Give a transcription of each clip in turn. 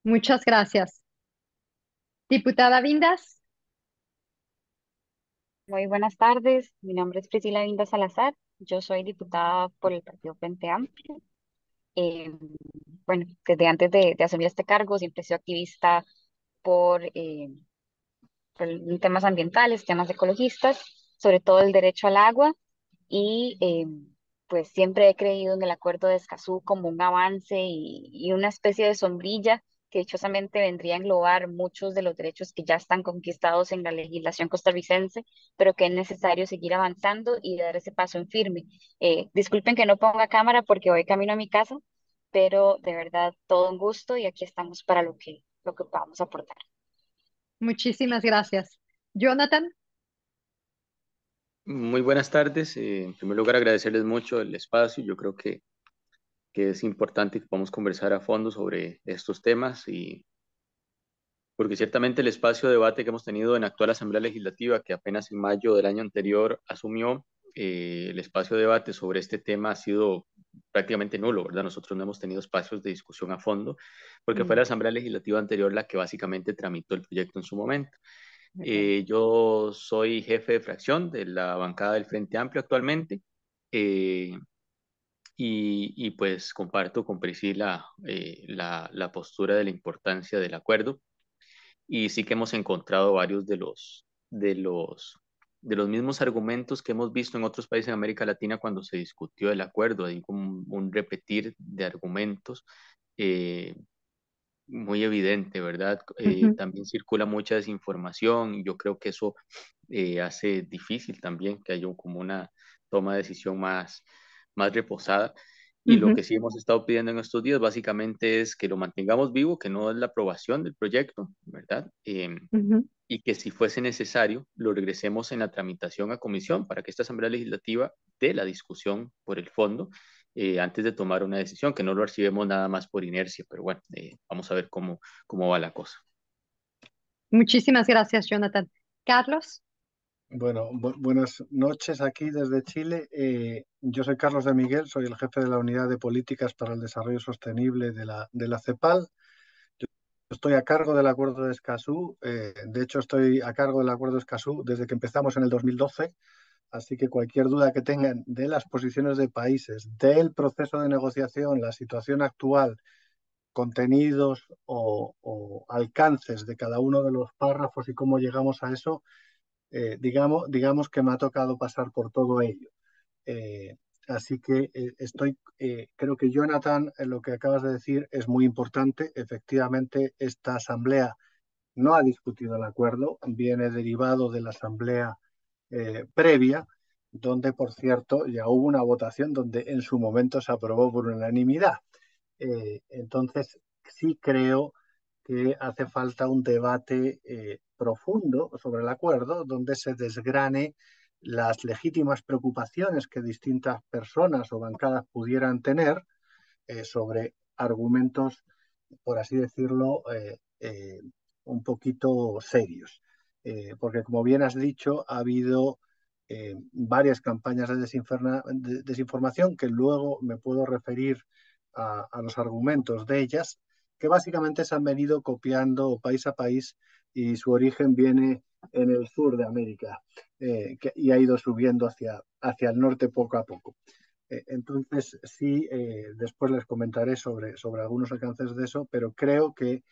Muchas gracias. Diputada Vindas, Muy buenas tardes, mi nombre es Priscila Vinda Salazar, yo soy diputada por el Partido Frente Amplio. Eh, bueno, desde antes de asumir este cargo siempre he sido activista por, eh, por temas ambientales, temas ecologistas, sobre todo el derecho al agua y pues siempre he creído en el Acuerdo de Escazú como un avance y una especie de sombrilla que dichosamente vendría a englobar muchos de los derechos que ya están conquistados en la legislación costarricense, pero que es necesario seguir avanzando y dar ese paso en firme. Disculpen que no ponga cámara porque voy camino a mi casa, pero de verdad todo un gusto y aquí estamos para lo que podamos aportar. muchísimas gracias. Jonathan, Muy buenas tardes. En primer lugar, agradecerles mucho el espacio. Yo creo que es importante que podamos conversar a fondo sobre estos temas y porque ciertamente el espacio de debate que hemos tenido en la actual Asamblea Legislativa, que apenas en mayo del año anterior asumió, el espacio de debate sobre este tema ha sido prácticamente nulo, ¿verdad? Nosotros no hemos tenido espacios de discusión a fondo, porque fue mm, la Asamblea Legislativa anterior la que básicamente tramitó el proyecto en su momento. Ok. Yo soy jefe de fracción de la bancada del Frente Amplio actualmente eh, y pues comparto con Priscila la postura de la importancia del acuerdo y sí que hemos encontrado varios de los mismos argumentos que hemos visto en otros países de América Latina cuando se discutió el acuerdo, hay como un repetir de argumentos. eh, Muy evidente, ¿verdad? ujú, También circula mucha desinformación y yo creo que eso hace difícil también que haya como una toma de decisión más reposada. Y lo ujú, que sí hemos estado pidiendo en estos días básicamente es que lo mantengamos vivo, que no es la aprobación del proyecto, ¿verdad? ujú. Y que si fuese necesario lo regresemos en la tramitación a comisión para que esta Asamblea Legislativa dé la discusión por el fondo antes de tomar una decisión, que no lo archivemos nada más por inercia, pero bueno, vamos a ver cómo va la cosa. Muchísimas gracias, Jonathan. Carlos, Bueno, buenas noches aquí desde Chile. Yo soy Carlos de Miguel, soy el jefe de la Unidad de Políticas para el Desarrollo Sostenible de la CEPAL. Yo estoy a cargo del Acuerdo de Escazú. De hecho, estoy a cargo del Acuerdo de Escazú desde que empezamos en el 2012. Así que cualquier duda que tengan de las posiciones de países, del proceso de negociación, la situación actual, contenidos o alcances de cada uno de los párrafos y cómo llegamos a eso, digamos que me ha tocado pasar por todo ello. Eh, Así que creo que Jonathan, lo que acabas de decir es muy importante. Efectivamente, esta asamblea no ha discutido el acuerdo, viene derivado de la asamblea previa, donde, por cierto, ya hubo una votación donde en su momento se aprobó por unanimidad. Entonces, sí creo que hace falta un debate profundo sobre el acuerdo, donde se desgrane las legítimas preocupaciones que distintas personas o bancadas pudieran tener sobre argumentos, por así decirlo, un poquito serios. Porque, como bien has dicho, ha habido varias campañas de desinformación que luego me puedo referir a los argumentos de ellas, que básicamente se han venido copiando país a país y su origen viene en el sur de América y ha ido subiendo hacia el norte poco a poco. Entonces, sí, después les comentaré sobre algunos alcances de eso, pero creo que,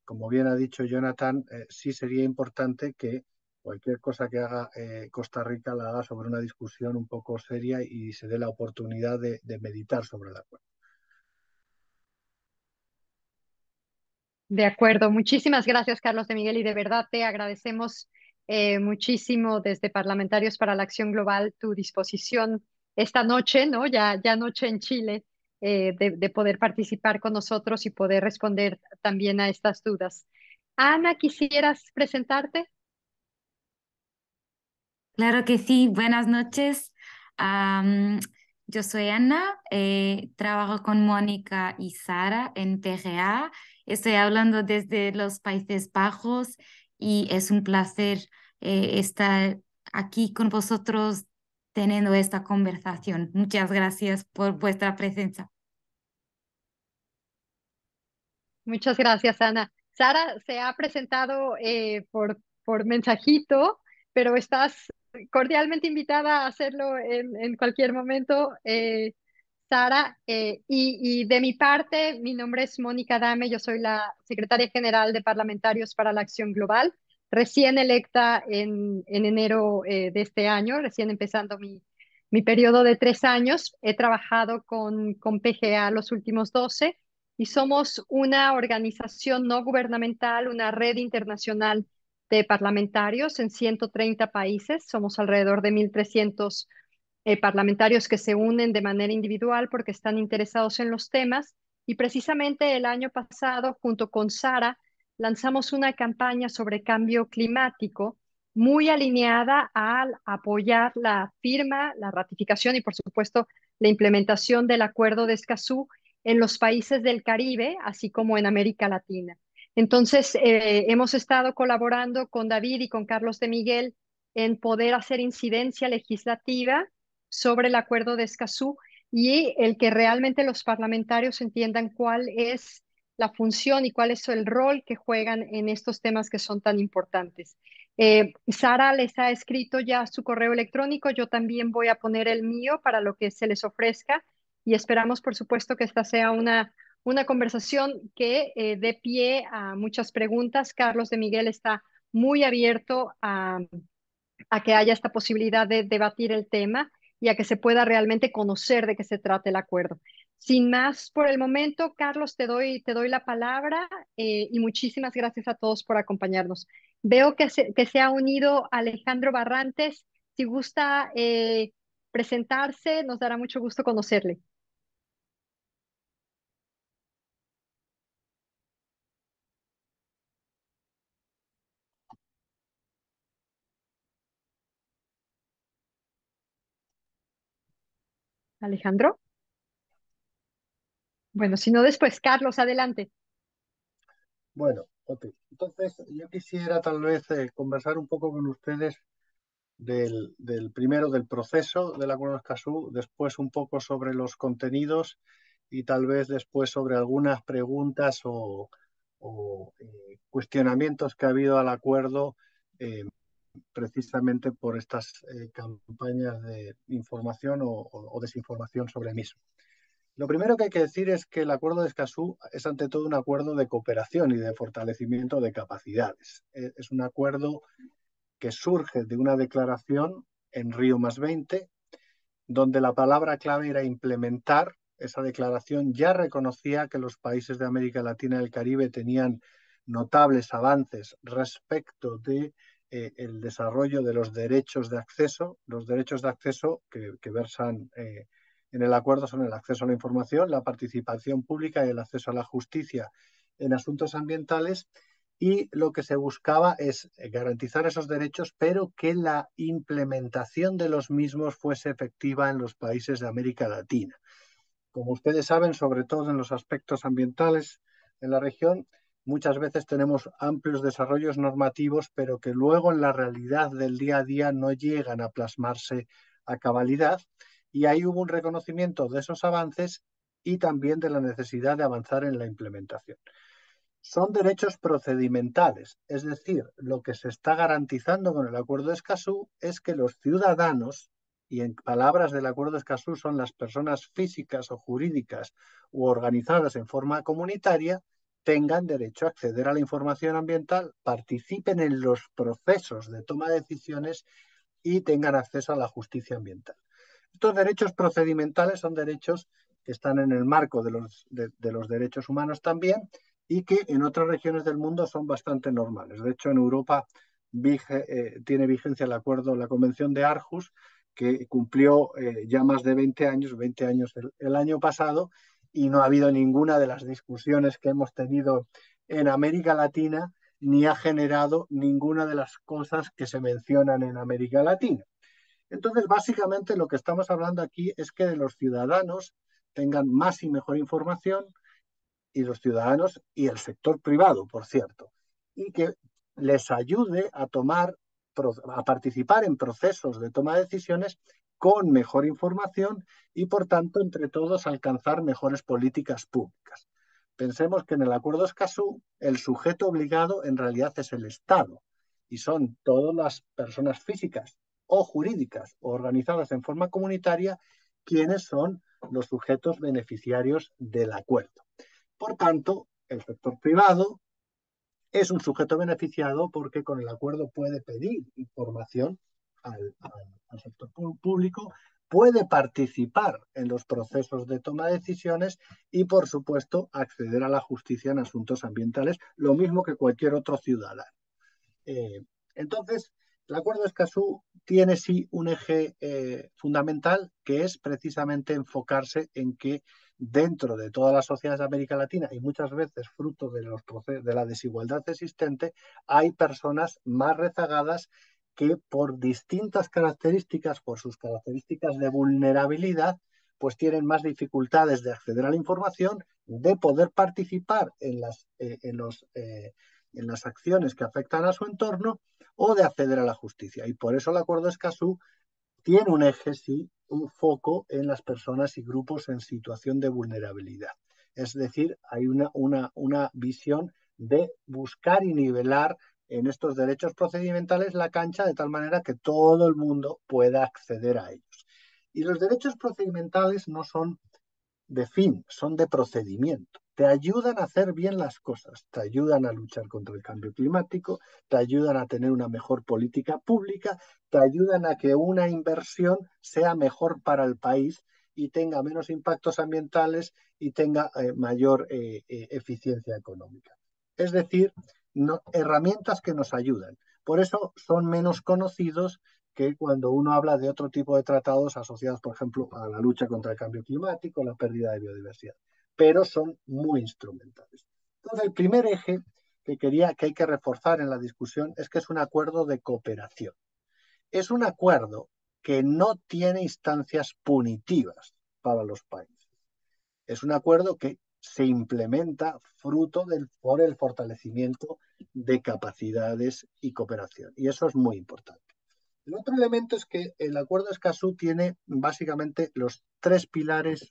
como bien ha dicho Jonathan, sí sería importante que cualquier cosa que haga Costa Rica la haga sobre una discusión un poco seria y se dé la oportunidad de meditar sobre el acuerdo. de acuerdo. Muchísimas gracias, Carlos de Miguel, y de verdad te agradecemos muchísimo desde Parlamentarios para la Acción Global tu disposición esta noche, ¿no? Ya noche en Chile, de poder participar con nosotros y poder responder también a estas dudas. Ana, ¿quisieras presentarte? Claro que sí, buenas noches. Am, yo soy Ana, trabajo con Mónica y Sara en PGA. Estoy hablando desde los Países Bajos y es un placer estar aquí con vosotros teniendo esta conversación. Muchas gracias por vuestra presencia. Muchas gracias, Ana. Sara se ha presentado por mensajito, pero estás cordialmente invitada a hacerlo en cualquier momento, Sara. Y de mi parte, mi nombre es Mónica Dame, yo soy la secretaria general de Parlamentarios para la Acción Global, recién electa en enero de este año, recién empezando mi periodo de 3 años. He trabajado con PGA los últimos 12 y somos una organización no gubernamental, una red internacional de parlamentarios en 130 países. Somos alrededor de 1.300 parlamentarios que se unen de manera individual porque están interesados en los temas. Y precisamente el año pasado, junto con Sara, lanzamos una campaña sobre cambio climático muy alineada al apoyar la firma, la ratificación y, por supuesto, la implementación del Acuerdo de Escazú en los países del Caribe, así como en América Latina. Entonces, hemos estado colaborando con David y con Carlos de Miguel en poder hacer incidencia legislativa sobre el Acuerdo de Escazú y el que realmente los parlamentarios entiendan cuál es la función y cuál es el rol que juegan en estos temas que son tan importantes. Sara les ha escrito ya su correo electrónico, yo también voy a poner el mío para lo que se les ofrezca y esperamos, por supuesto, que esta sea una conversación que dé pie a muchas preguntas. Carlos de Miguel está muy abierto a que haya esta posibilidad de debatir el tema y a que se pueda realmente conocer de qué se trata el acuerdo. Sin más por el momento, Carlos, te doy la palabra y muchísimas gracias a todos por acompañarnos. Veo que se ha unido Alejandro Barrantes. Si gusta presentarse, nos dará mucho gusto conocerle. Alejandro. Bueno, si no, después, Carlos, adelante. Bueno, ok. Entonces, yo quisiera tal vez conversar un poco con ustedes del primero, del proceso del Acuerdo de Escazú, después un poco sobre los contenidos y tal vez después sobre algunas preguntas o cuestionamientos que ha habido al acuerdo eh, precisamente por estas campañas de información o desinformación sobre el mismo. Lo primero que hay que decir es que el Acuerdo de Escazú es ante todo un acuerdo de cooperación y de fortalecimiento de capacidades. Es un acuerdo que surge de una declaración en Río+20, donde la palabra clave era implementar. Esa declaración ya reconocía que los países de América Latina y el Caribe tenían notables avances respecto de el desarrollo de los derechos de acceso. Los derechos de acceso que versan en el acuerdo son el acceso a la información, la participación pública y el acceso a la justicia en asuntos ambientales. Y lo que se buscaba es garantizar esos derechos, pero que la implementación de los mismos fuese efectiva en los países de América Latina. Como ustedes saben, sobre todo en los aspectos ambientales en la región, muchas veces tenemos amplios desarrollos normativos, pero que luego en la realidad del día a día no llegan a plasmarse a cabalidad. Y ahí hubo un reconocimiento de esos avances y también de la necesidad de avanzar en la implementación. Son derechos procedimentales, es decir, lo que se está garantizando con el Acuerdo de Escazú es que los ciudadanos, y en palabras del Acuerdo de Escazú son las personas físicas o jurídicas u organizadas en forma comunitaria, tengan derecho a acceder a la información ambiental, participen en los procesos de toma de decisiones y tengan acceso a la justicia ambiental. Estos derechos procedimentales son derechos que están en el marco de los derechos humanos también y que en otras regiones del mundo son bastante normales. De hecho, en Europa tiene vigencia el acuerdo, la Convención de Aarhus, que cumplió ya más de 20 años el año pasado, y no ha habido ninguna de las discusiones que hemos tenido en América Latina, ni ha generado ninguna de las cosas que se mencionan en América Latina. Entonces, básicamente lo que estamos hablando aquí es que los ciudadanos tengan más y mejor información, y los ciudadanos y el sector privado, por cierto, y que les ayude a participar en procesos de toma de decisiones con mejor información y, por tanto, entre todos alcanzar mejores políticas públicas. Pensemos que en el Acuerdo de Escazú el sujeto obligado en realidad es el Estado y son todas las personas físicas o jurídicas o organizadas en forma comunitaria quienes son los sujetos beneficiarios del acuerdo. Por tanto, el sector privado es un sujeto beneficiado porque con el acuerdo puede pedir información al sector público, puede participar en los procesos de toma de decisiones y, por supuesto, acceder a la justicia en asuntos ambientales, lo mismo que cualquier otro ciudadano. Entonces, el Acuerdo de Escazú tiene sí un eje fundamental, que es precisamente enfocarse en que dentro de todas las sociedades de América Latina, y muchas veces fruto de la desigualdad existente, hay personas más rezagadas que por distintas características, por sus características de vulnerabilidad, pues tienen más dificultades de acceder a la información, de poder participar en las acciones que afectan a su entorno o de acceder a la justicia. Y por eso el Acuerdo de Escazú tiene un eje, sí, un foco en las personas y grupos en situación de vulnerabilidad. Es decir, hay una visión de buscar y nivelar en estos derechos procedimentales la cancha de tal manera que todo el mundo pueda acceder a ellos. Y los derechos procedimentales no son de fin, son de procedimiento. Te ayudan a hacer bien las cosas, te ayudan a luchar contra el cambio climático, te ayudan a tener una mejor política pública, te ayudan a que una inversión sea mejor para el país y tenga menos impactos ambientales y tenga mayor eficiencia económica. Es decir, herramientas que nos ayudan. Por eso son menos conocidos que cuando uno habla de otro tipo de tratados asociados, por ejemplo, a la lucha contra el cambio climático, la pérdida de biodiversidad, pero son muy instrumentales. Entonces, el primer eje que hay que reforzar en la discusión es que es un acuerdo de cooperación. Es un acuerdo que no tiene instancias punitivas para los países. Es un acuerdo que se implementa por el fortalecimiento de capacidades y cooperación. Y eso es muy importante. El otro elemento es que el Acuerdo de Escazú tiene básicamente los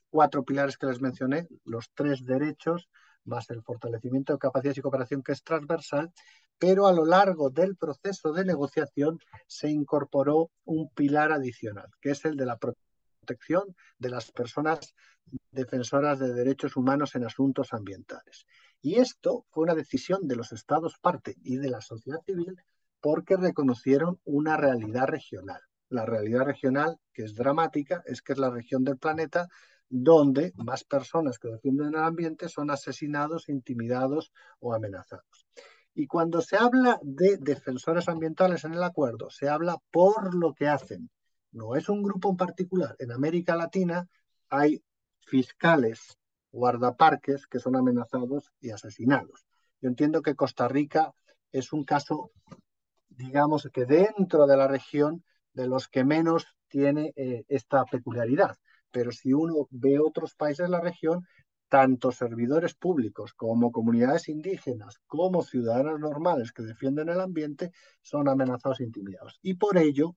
cuatro pilares que les mencioné, los tres derechos, más el fortalecimiento de capacidades y cooperación, que es transversal, pero a lo largo del proceso de negociación se incorporó un pilar adicional, que es el de la protección de las personas defensoras de derechos humanos en asuntos ambientales. Y esto fue una decisión de los Estados parte y de la sociedad civil porque reconocieron una realidad regional. La realidad regional, que es dramática, es que es la región del planeta donde más personas que defienden el ambiente son asesinados, intimidados o amenazados. Y cuando se habla de defensores ambientales en el acuerdo, se habla por lo que hacen. No es un grupo en particular. En América Latina hay fiscales, guardaparques que son amenazados y asesinados. Yo entiendo que Costa Rica es un caso, digamos, que dentro de la región de los que menos tiene esta peculiaridad. Pero si uno ve otros países de la región, tanto servidores públicos como comunidades indígenas, como ciudadanos normales que defienden el ambiente, son amenazados e intimidados. Y por ello,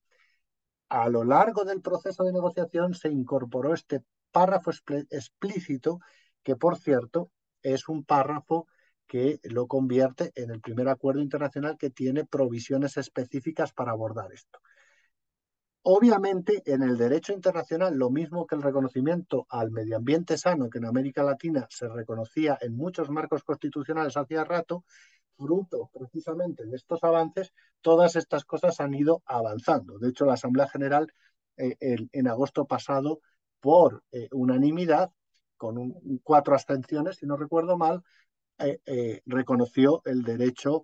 a lo largo del proceso de negociación se incorporó este párrafo explícito, que por cierto es un párrafo que lo convierte en el primer acuerdo internacional que tiene provisiones específicas para abordar esto. Obviamente, en el derecho internacional, lo mismo que el reconocimiento al medio ambiente sano, que en América Latina se reconocía en muchos marcos constitucionales hacía rato, fruto precisamente de estos avances, todas estas cosas han ido avanzando. De hecho, la Asamblea General en agosto pasado, por unanimidad, con 4 abstenciones, si no recuerdo mal, reconoció el derecho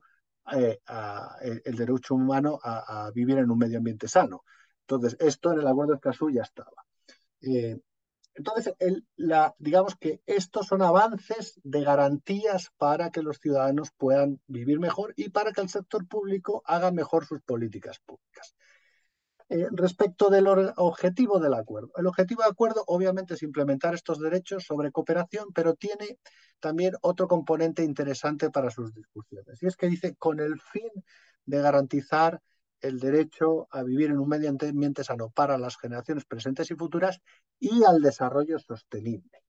humano a vivir en un medio ambiente sano. Entonces, esto en el Acuerdo de Escazú ya estaba. Entonces, digamos que estos son avances de garantías para que los ciudadanos puedan vivir mejor y para que el sector público haga mejor sus políticas públicas. Respecto del objetivo del acuerdo. El objetivo del acuerdo obviamente es implementar estos derechos sobre cooperación, pero tiene también otro componente interesante para sus discusiones. Y es que dice, con el fin de garantizar el derecho a vivir en un medio ambiente sano para las generaciones presentes y futuras y al desarrollo sostenible.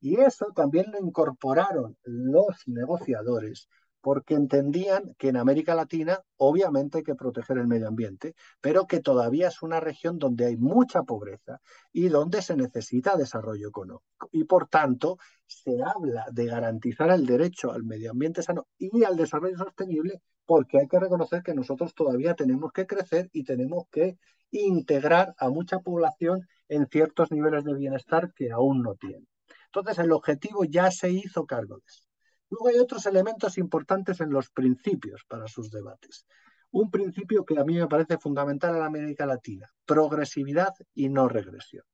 Y eso también lo incorporaron los negociadores porque entendían que en América Latina obviamente hay que proteger el medio ambiente, pero que todavía es una región donde hay mucha pobreza y donde se necesita desarrollo económico. Y por tanto, se habla de garantizar el derecho al medio ambiente sano y al desarrollo sostenible porque hay que reconocer que nosotros todavía tenemos que crecer y tenemos que integrar a mucha población en ciertos niveles de bienestar que aún no tienen. Entonces, el objetivo ya se hizo cargo de eso. Luego hay otros elementos importantes en los principios para sus debates. Un principio que a mí me parece fundamental en América Latina, progresividad y no regresión.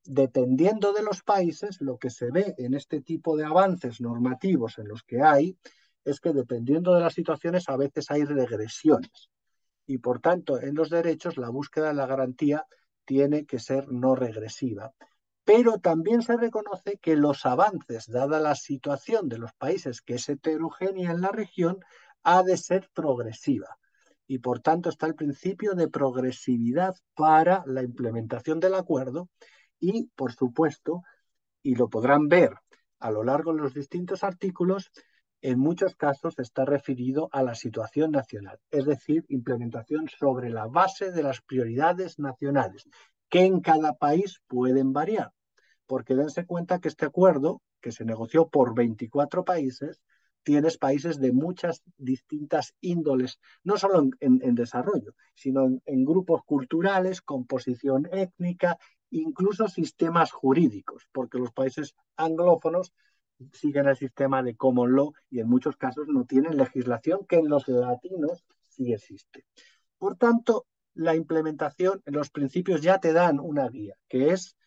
Dependiendo de los países, lo que se ve en este tipo de avances normativos en los que hay, es que dependiendo de las situaciones a veces hay regresiones. Y por tanto, en los derechos, la búsqueda de la garantía tiene que ser no regresiva. Pero también se reconoce que los avances, dada la situación de los países que es heterogénea en la región, ha de ser progresiva. Y por tanto está el principio de progresividad para la implementación del acuerdo y, por supuesto, y lo podrán ver a lo largo de los distintos artículos, en muchos casos está referido a la situación nacional, es decir, implementación sobre la base de las prioridades nacionales, que en cada país pueden variar, porque dense cuenta que este acuerdo, que se negoció por 24 países, tienes países de muchas distintas índoles, no solo en desarrollo, sino en grupos culturales, composición étnica, incluso sistemas jurídicos, porque los países anglófonos siguen el sistema de common law y en muchos casos no tienen legislación que en los latinos sí existe. Por tanto, la implementación, los principios ya te dan una guía, que es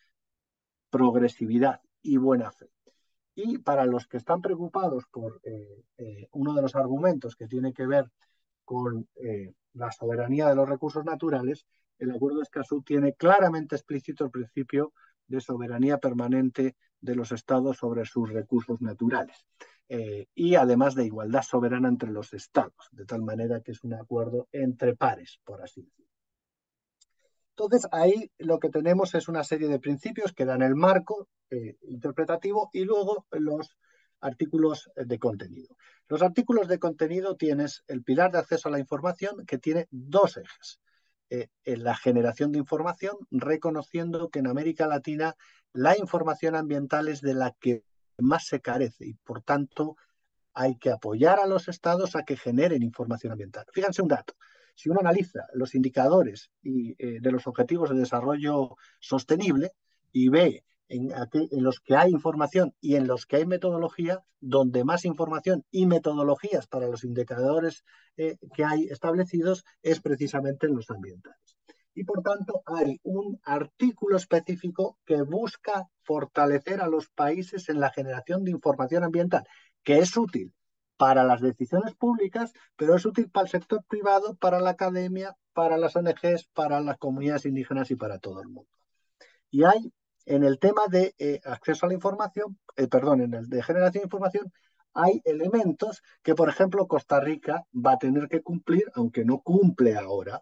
progresividad y buena fe. Y para los que están preocupados por uno de los argumentos que tiene que ver con la soberanía de los recursos naturales, el Acuerdo de Escazú tiene claramente explícito el principio de soberanía permanente de los estados sobre sus recursos naturales y además de igualdad soberana entre los estados, de tal manera que es un acuerdo entre pares, por así decirlo. Entonces, ahí lo que tenemos es una serie de principios que dan el marco interpretativo y luego los artículos de contenido. Los artículos de contenido tienes el pilar de acceso a la información que tiene dos ejes. En la generación de información, reconociendo que en América Latina la información ambiental es de la que más se carece y, por tanto, hay que apoyar a los estados a que generen información ambiental. Fíjense un dato. Si uno analiza los indicadores de los objetivos de desarrollo sostenible y ve en los que hay información y en los que hay metodología, donde más información y metodologías para los indicadores que hay establecidos es precisamente en los ambientales. Y por tanto hay un artículo específico que busca fortalecer a los países en la generación de información ambiental, que es útil para las decisiones públicas, pero es útil para el sector privado, para la academia, para las ONGs, para las comunidades indígenas y para todo el mundo. Y hay en el tema de acceso a la información, en el de generación de información, hay elementos que, por ejemplo, Costa Rica va a tener que cumplir, aunque no cumple ahora,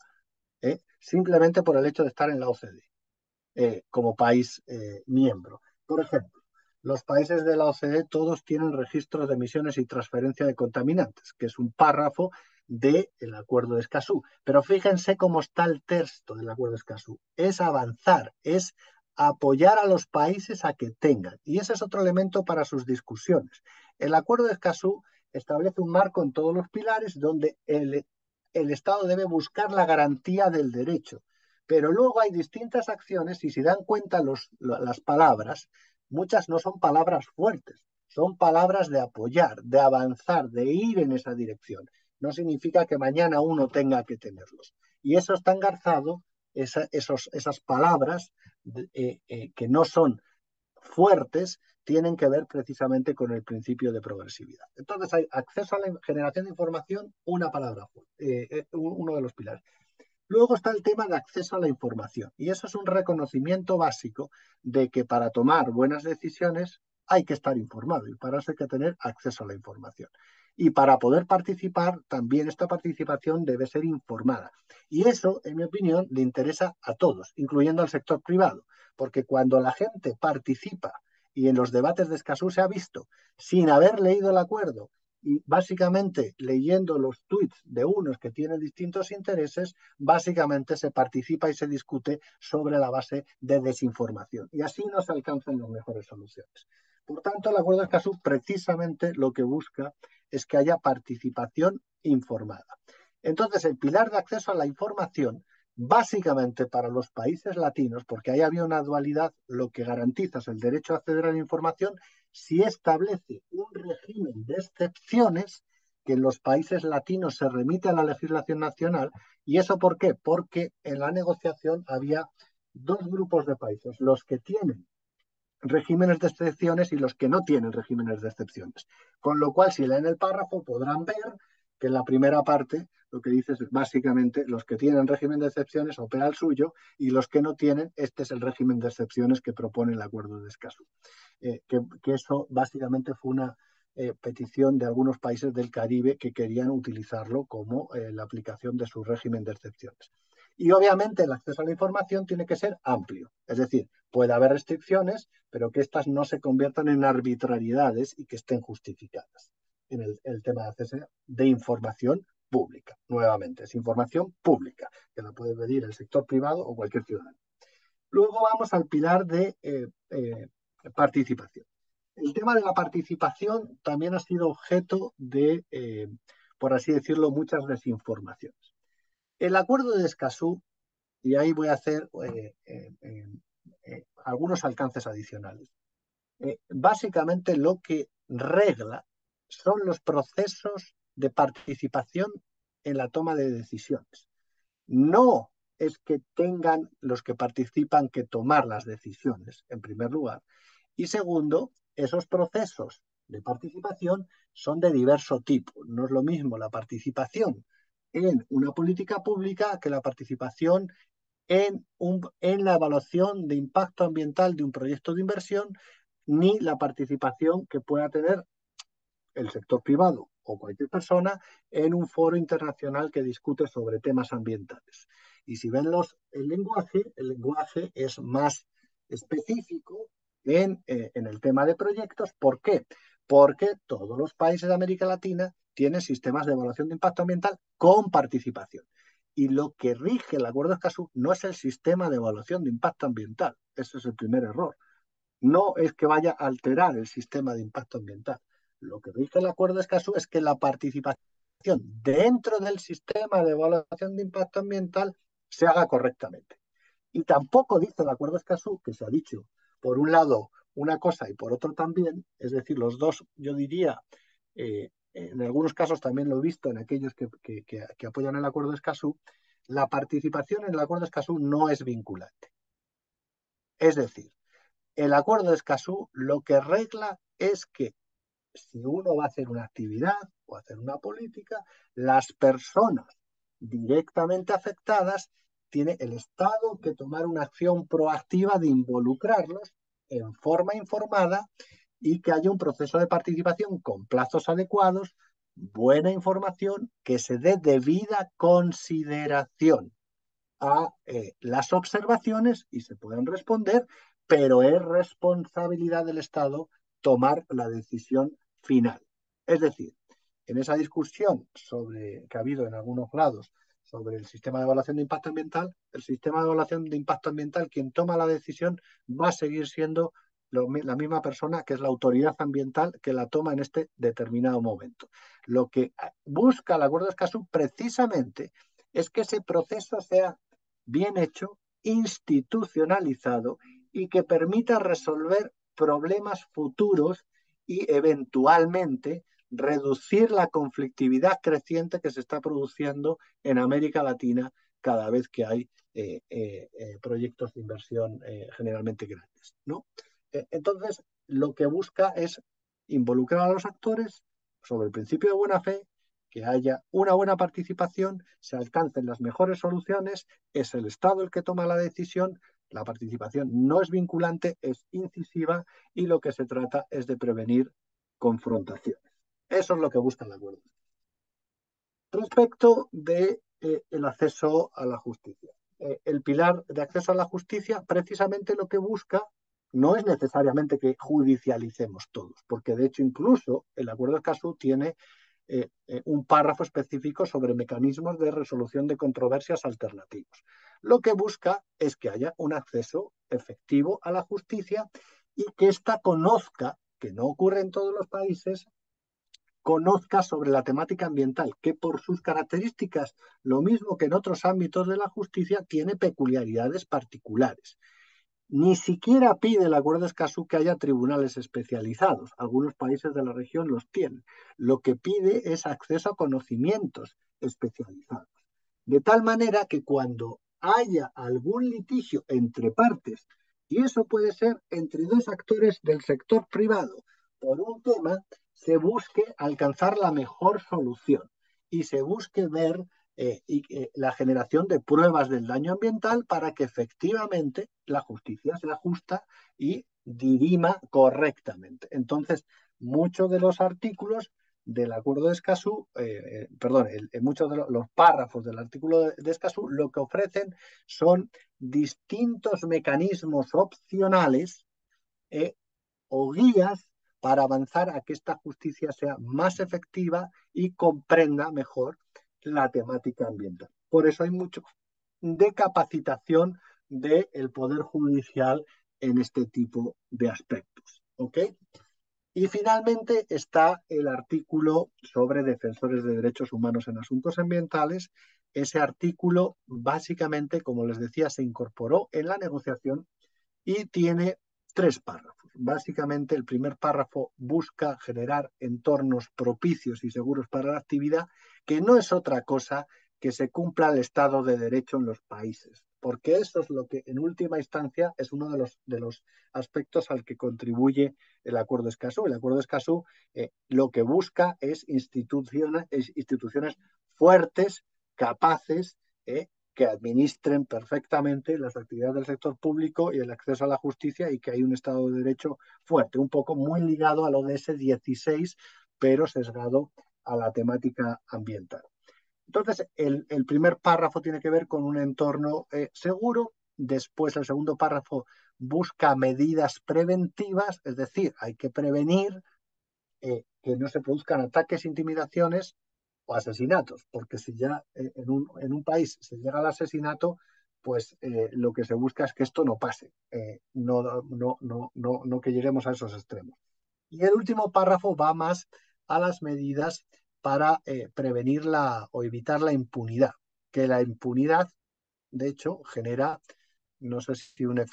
simplemente por el hecho de estar en la OCDE como país miembro. Por ejemplo, los países de la OCDE todos tienen registros de emisiones y transferencia de contaminantes, que es un párrafo del Acuerdo de Escazú. Pero fíjense cómo está el texto del Acuerdo de Escazú. Es avanzar, es apoyar a los países a que tengan. Y ese es otro elemento para sus discusiones. El Acuerdo de Escazú establece un marco en todos los pilares donde el Estado debe buscar la garantía del derecho. Pero luego hay distintas acciones y si dan cuenta las palabras, muchas no son palabras fuertes, son palabras de apoyar, de avanzar, de ir en esa dirección. No significa que mañana uno tenga que tenerlos. Y eso está engarzado, esas palabras que no son fuertes, tienen que ver precisamente con el principio de progresividad. Entonces hay acceso a la generación de información, una palabra fuerte, uno de los pilares. Luego está el tema de acceso a la información y eso es un reconocimiento básico de que para tomar buenas decisiones hay que estar informado y para eso hay que tener acceso a la información. Y para poder participar, también esta participación debe ser informada. Y eso, en mi opinión, le interesa a todos, incluyendo al sector privado, porque cuando la gente participa Y en los debates de Escazú se ha visto, sin haber leído el acuerdo y básicamente leyendo los tweets de unos que tienen distintos intereses, básicamente se participa y se discute sobre la base de desinformación. Y así no se alcanzan las mejores soluciones. Por tanto, el acuerdo de Escazú precisamente lo que busca es que haya participación informada. Entonces, el pilar de acceso a la información, básicamente para los países latinos, porque ahí había una dualidad, lo que garantiza es el derecho a acceder a la información si establece un régimen de excepciones que en los países latinos se remite a la legislación nacional. ¿Y eso por qué? Porque en la negociación había dos grupos de países, los que tienen regímenes de excepciones y los que no tienen regímenes de excepciones. Con lo cual, si leen el párrafo, podrán ver que en la primera parte lo que dice es básicamente los que tienen régimen de excepciones opera el suyo y los que no tienen, este es el régimen de excepciones que propone el acuerdo de Escazú. Que eso básicamente fue una petición de algunos países del Caribe que querían utilizarlo como la aplicación de su régimen de excepciones. Y obviamente el acceso a la información tiene que ser amplio, es decir, puede haber restricciones, pero que éstas no se conviertan en arbitrariedades y que estén justificadas en el tema de acceso de información pública. Nuevamente, es información pública, que la puede pedir el sector privado o cualquier ciudadano. Luego vamos al pilar de participación. El tema de la participación también ha sido objeto de, por así decirlo, muchas desinformaciones. El acuerdo de Escazú, y ahí voy a hacer algunos alcances adicionales. Básicamente lo que regla son los procesos de participación en la toma de decisiones. No es que tengan los que participan que tomar las decisiones, en primer lugar. Y segundo, esos procesos de participación son de diverso tipo. No es lo mismo la participación en una política pública que la participación en la evaluación de impacto ambiental de un proyecto de inversión, ni la participación que pueda tener el sector privado o cualquier persona en un foro internacional que discute sobre temas ambientales. Y si ven el lenguaje es más específico en el tema de proyectos. ¿Por qué? Porque todos los países de América Latina tienen sistemas de evaluación de impacto ambiental con participación. Y lo que rige el Acuerdo de Escazú no es el sistema de evaluación de impacto ambiental. Ese es el primer error. No es que vaya a alterar el sistema de impacto ambiental. Lo que dice el acuerdo de Escazú es que la participación dentro del sistema de evaluación de impacto ambiental se haga correctamente. Y tampoco dice el acuerdo de Escazú, que se ha dicho, por un lado, una cosa y por otro también, es decir, los dos, yo diría, en algunos casos también lo he visto en aquellos que apoyan el acuerdo de Escazú, la participación en el acuerdo de Escazú no es vinculante. Es decir, el acuerdo de Escazú lo que regla es que si uno va a hacer una actividad o hacer una política, las personas directamente afectadas tiene el Estado que tomar una acción proactiva de involucrarlos en forma informada y que haya un proceso de participación con plazos adecuados, buena información, que se dé debida consideración a las observaciones y se pueden responder, pero es responsabilidad del Estado tomar la decisión final. Es decir, en esa discusión que ha habido en algunos lados sobre el sistema de evaluación de impacto ambiental, el sistema de evaluación de impacto ambiental, quien toma la decisión va a seguir siendo la misma persona que es la autoridad ambiental que la toma en este determinado momento. Lo que busca el acuerdo de Escazú precisamente es que ese proceso sea bien hecho, institucionalizado y que permita resolver problemas futuros y eventualmente reducir la conflictividad creciente que se está produciendo en América Latina cada vez que hay proyectos de inversión generalmente grandes, ¿no? Entonces, lo que busca es involucrar a los actores sobre el principio de buena fe, que haya una buena participación, se alcancen las mejores soluciones, es el Estado el que toma la decisión, la participación no es vinculante, es incisiva y lo que se trata es de prevenir confrontaciones. Eso es lo que busca el acuerdo. Respecto de el acceso a la justicia. El pilar de acceso a la justicia precisamente lo que busca no es necesariamente que judicialicemos todos, porque de hecho incluso el acuerdo de Escazú tiene un párrafo específico sobre mecanismos de resolución de controversias alternativos. Lo que busca es que haya un acceso efectivo a la justicia y que ésta conozca, que no ocurre en todos los países, conozca sobre la temática ambiental, que por sus características, lo mismo que en otros ámbitos de la justicia, tiene peculiaridades particulares. Ni siquiera pide el acuerdo de Escazú que haya tribunales especializados. Algunos países de la región los tienen. Lo que pide es acceso a conocimientos especializados. De tal manera que cuando haya algún litigio entre partes, y eso puede ser entre dos actores del sector privado, por un tema, se busque alcanzar la mejor solución y se busque ver la generación de pruebas del daño ambiental para que efectivamente la justicia sea justa y dirima correctamente. Entonces, muchos de los artículos del acuerdo de Escazú, muchos de los párrafos del artículo de Escazú lo que ofrecen son distintos mecanismos opcionales o guías para avanzar a que esta justicia sea más efectiva y comprenda mejor la temática ambiental. Por eso hay mucho de capacitación del Poder Judicial en este tipo de aspectos. ¿Ok? Y finalmente está el artículo sobre defensores de derechos humanos en asuntos ambientales. Ese artículo, básicamente, como les decía, se incorporó en la negociación y tiene 3 párrafos. Básicamente, el primer párrafo busca generar entornos propicios y seguros para la actividad, que no es otra cosa que se cumpla el Estado de Derecho en los países, porque eso es lo que en última instancia es uno de los aspectos al que contribuye el Acuerdo de Escazú. El Acuerdo de Escazú lo que busca es instituciones fuertes, capaces, que administren perfectamente las actividades del sector público y el acceso a la justicia y que hay un Estado de Derecho fuerte, un poco muy ligado al ODS 16, pero sesgado a la temática ambiental. Entonces, el primer párrafo tiene que ver con un entorno seguro. Después, el segundo párrafo busca medidas preventivas, es decir, hay que prevenir que no se produzcan ataques, intimidaciones o asesinatos, porque si ya en un país se llega al asesinato, pues lo que se busca es que esto no pase, no que lleguemos a esos extremos. Y el último párrafo va más a las medidas para prevenir o evitar la impunidad, que la impunidad, de hecho, genera, no sé si no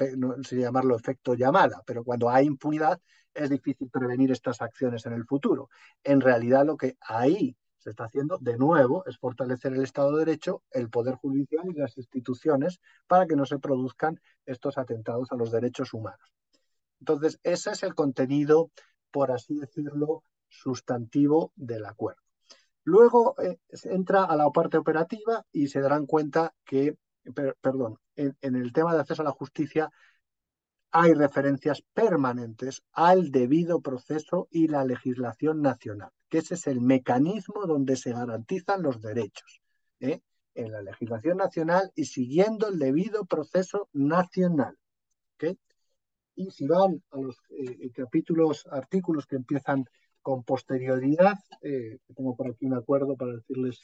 sé llamarlo efecto llamada, pero cuando hay impunidad es difícil prevenir estas acciones en el futuro. En realidad lo que ahí se está haciendo de nuevo es fortalecer el Estado de Derecho, el Poder Judicial y las instituciones para que no se produzcan estos atentados a los derechos humanos. Entonces, ese es el contenido, por así decirlo, sustantivo del acuerdo. Luego se entra a la parte operativa y se darán cuenta que, en el tema de acceso a la justicia hay referencias permanentes al debido proceso y la legislación nacional, que ese es el mecanismo donde se garantizan los derechos, en la legislación nacional y siguiendo el debido proceso nacional. ¿Okay? Y si van a los artículos que empiezan con posterioridad, tengo por aquí un acuerdo para decirles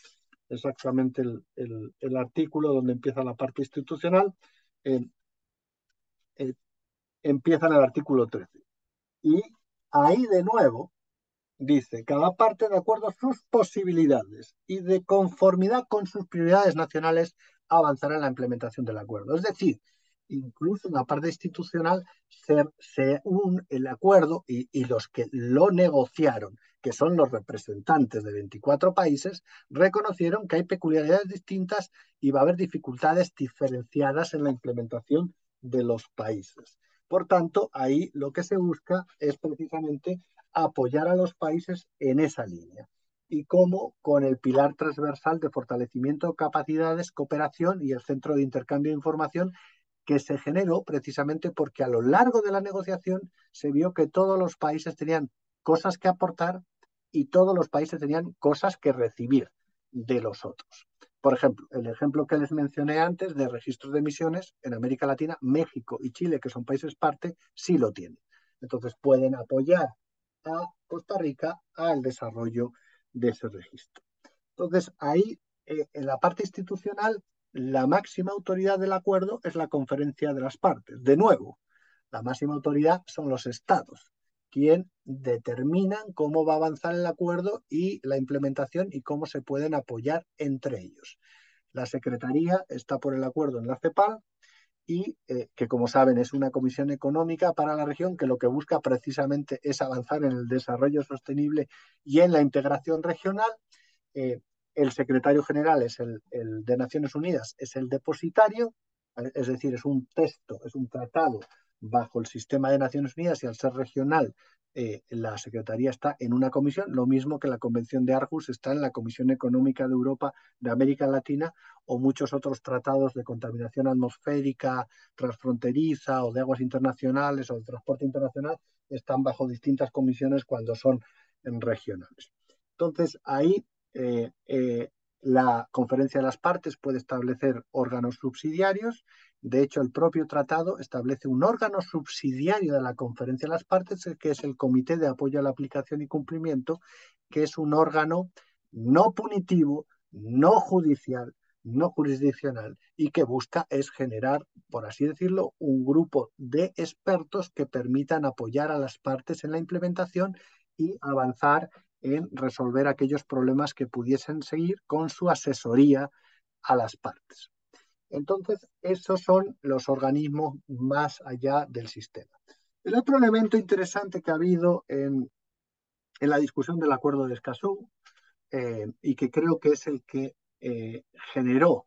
exactamente el artículo donde empieza la parte institucional, empieza en el artículo 13. Y ahí de nuevo dice, cada parte de acuerdo a sus posibilidades y de conformidad con sus prioridades nacionales avanzará en la implementación del acuerdo. Es decir, incluso en la parte institucional, el acuerdo y los que lo negociaron, que son los representantes de 24 países, reconocieron que hay peculiaridades distintas y va a haber dificultades diferenciadas en la implementación de los países. Por tanto, ahí lo que se busca es precisamente apoyar a los países en esa línea. Y cómo con el pilar transversal de fortalecimiento de capacidades, cooperación y el centro de intercambio de información que se generó precisamente porque a lo largo de la negociación se vio que todos los países tenían cosas que aportar y todos los países tenían cosas que recibir de los otros. Por ejemplo, el ejemplo que les mencioné antes de registros de emisiones en América Latina, México y Chile, que son países parte, sí lo tienen. Entonces pueden apoyar a Costa Rica al desarrollo de ese registro. Entonces, ahí, en la parte institucional, la máxima autoridad del acuerdo es la conferencia de las partes. De nuevo, la máxima autoridad son los estados, quien determinan cómo va a avanzar el acuerdo y la implementación y cómo se pueden apoyar entre ellos. La Secretaría está por el acuerdo en la CEPAL y que, como saben, es una comisión económica para la región que lo que busca precisamente es avanzar en el desarrollo sostenible y en la integración regional. El secretario general es el de Naciones Unidas, es el depositario, es decir, es un texto, es un tratado bajo el sistema de Naciones Unidas y al ser regional, la Secretaría está en una comisión, lo mismo que la Convención de Aarhus está en la Comisión Económica de Europa, de América Latina, o muchos otros tratados de contaminación atmosférica, transfronteriza o de aguas internacionales o de transporte internacional están bajo distintas comisiones cuando son regionales. Entonces, ahí la conferencia de las partes puede establecer órganos subsidiarios. De hecho, el propio tratado establece un órgano subsidiario de la conferencia de las partes, que es el Comité de Apoyo a la Aplicación y Cumplimiento, que es un órgano no punitivo, no judicial, no jurisdiccional, y que busca es generar, por así decirlo, un grupo de expertos que permitan apoyar a las partes en la implementación y avanzar en resolver aquellos problemas que pudiesen seguir con su asesoría a las partes. Entonces, esos son los organismos más allá del sistema. El otro elemento interesante que ha habido en la discusión del acuerdo de Escazú, y que creo que es el que generó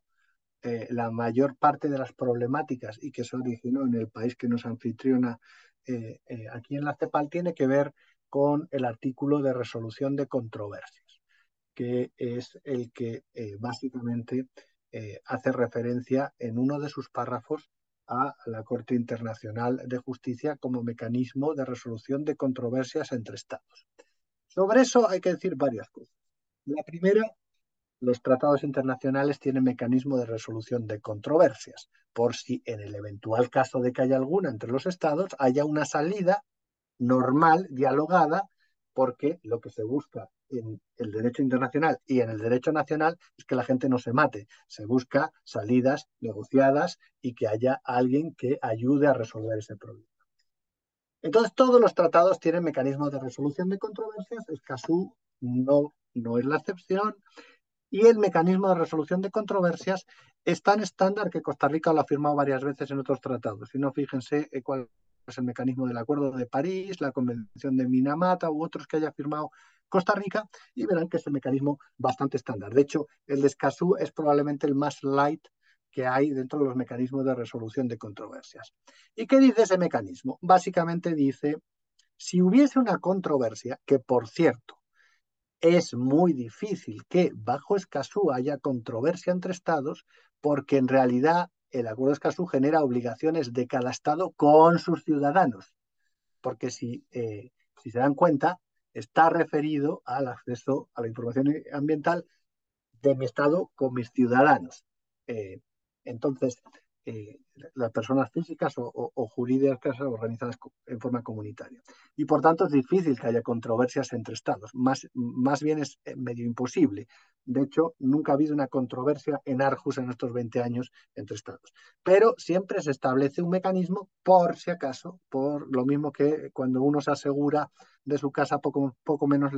la mayor parte de las problemáticas y que se originó en el país que nos anfitriona aquí en la CEPAL, tiene que ver con el artículo de resolución de controversias, que es el que básicamente hace referencia en uno de sus párrafos a la Corte Internacional de Justicia como mecanismo de resolución de controversias entre Estados. Sobre eso hay que decir varias cosas. La primera, los tratados internacionales tienen mecanismo de resolución de controversias, por si en el eventual caso de que haya alguna entre los estados, haya una salida normal, dialogada, porque lo que se busca en el derecho internacional y en el derecho nacional es que la gente no se mate. Se busca salidas negociadas y que haya alguien que ayude a resolver ese problema. Entonces, todos los tratados tienen mecanismos de resolución de controversias. Escazú no es la excepción. Y el mecanismo de resolución de controversias es tan estándar que Costa Rica lo ha firmado varias veces en otros tratados. Si no, fíjense cuál es el mecanismo del Acuerdo de París, la Convención de Minamata u otros que haya firmado Costa Rica, y verán que es el mecanismo bastante estándar. De hecho, el de Escazú es probablemente el más light que hay dentro de los mecanismos de resolución de controversias. ¿Y qué dice ese mecanismo? Básicamente dice, si hubiese una controversia, que por cierto, es muy difícil que bajo Escazú haya controversia entre estados, porque en realidad el acuerdo de Escazú genera obligaciones de cada estado con sus ciudadanos, porque si se dan cuenta, está referido al acceso a la información ambiental de mi estado con mis ciudadanos. Entonces, las personas físicas o jurídicas organizadas en forma comunitaria. Y por tanto es difícil que haya controversias entre estados, más bien es medio imposible. De hecho, nunca ha habido una controversia en Aarhus en estos 20 años entre estados. Pero siempre se establece un mecanismo por si acaso, por lo mismo que cuando uno se asegura de su casa, poco menos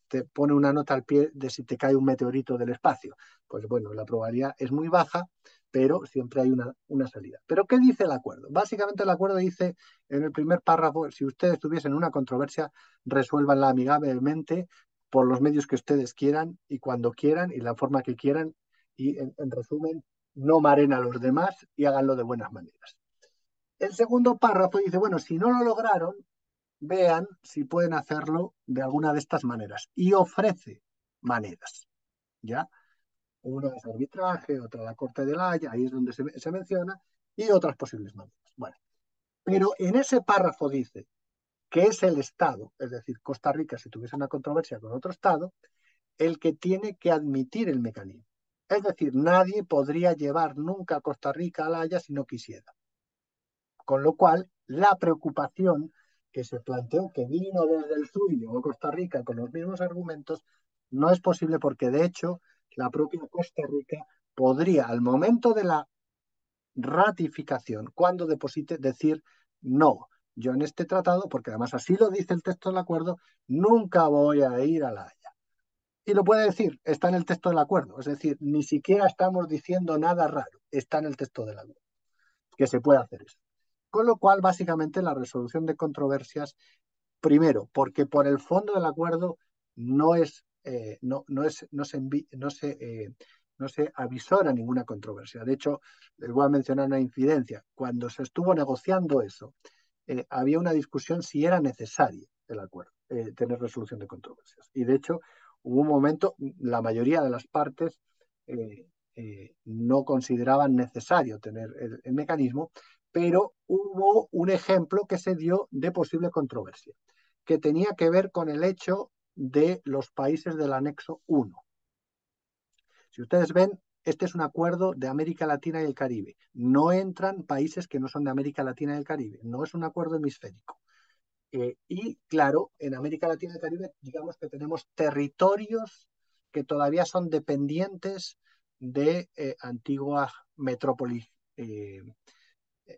te pone una nota al pie de si te cae un meteorito del espacio. Pues bueno, la probabilidad es muy baja, pero siempre hay una salida. ¿Pero qué dice el acuerdo? Básicamente el acuerdo dice en el primer párrafo, si ustedes tuviesen una controversia, resuélvanla amigablemente por los medios que ustedes quieran y cuando quieran y la forma que quieran y en resumen, no maren a los demás y háganlo de buenas maneras. El segundo párrafo dice, bueno, si no lo lograron, vean si pueden hacerlo de alguna de estas maneras y ofrece maneras, ¿ya? Una es arbitraje, otra la Corte de La Haya, ahí es donde se menciona, y otras posibles maneras. Bueno, pero en ese párrafo dice que es el Estado, es decir, Costa Rica, si tuviese una controversia con otro Estado, el que tiene que admitir el mecanismo. Es decir, nadie podría llevar nunca a Costa Rica a La Haya si no quisiera. Con lo cual, la preocupación que se planteó, que vino desde el sur y llegó a Costa Rica con los mismos argumentos, no es posible porque, de hecho, la propia Costa Rica podría, al momento de la ratificación, cuando deposite, decir no. Yo en este tratado, porque además así lo dice el texto del acuerdo, nunca voy a ir a La Haya. Y lo puede decir, está en el texto del acuerdo. Es decir, ni siquiera estamos diciendo nada raro, está en el texto del acuerdo, que se puede hacer eso. Con lo cual, básicamente, la resolución de controversias, primero, porque por el fondo del acuerdo no se avisora ninguna controversia. De hecho, les voy a mencionar una incidencia. Cuando se estuvo negociando eso, había una discusión si era necesario el acuerdo, tener resolución de controversias. Y de hecho, hubo un momento, la mayoría de las partes no consideraban necesario tener el mecanismo, pero hubo un ejemplo que se dio de posible controversia, que tenía que ver con el hecho de los países del anexo 1. Si ustedes ven, este es un acuerdo de América Latina y el Caribe. No entran países que no son de América Latina y el Caribe. No es un acuerdo hemisférico. Y claro, en América Latina y el Caribe, digamos que tenemos territorios que todavía son dependientes de antiguas metrópolis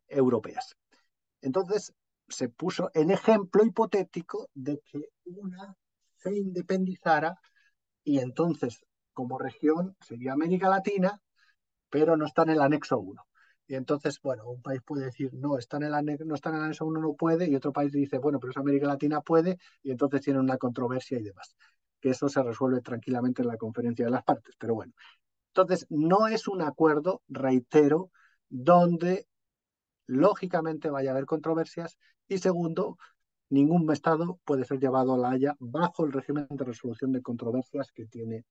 europeas. Entonces, se puso en ejemplo hipotético de que una se independizara y entonces, como región, sería América Latina, pero no está en el anexo 1. Y entonces, bueno, un país puede decir, no, no está en el anexo 1, no puede, y otro país dice, bueno, pero es América Latina, puede, y entonces tiene una controversia y demás. Que eso se resuelve tranquilamente en la conferencia de las partes, pero bueno. Entonces, no es un acuerdo, reitero, donde lógicamente vaya a haber controversias, y segundo, ningún Estado puede ser llevado a La Haya bajo el régimen de resolución de controversias que tiene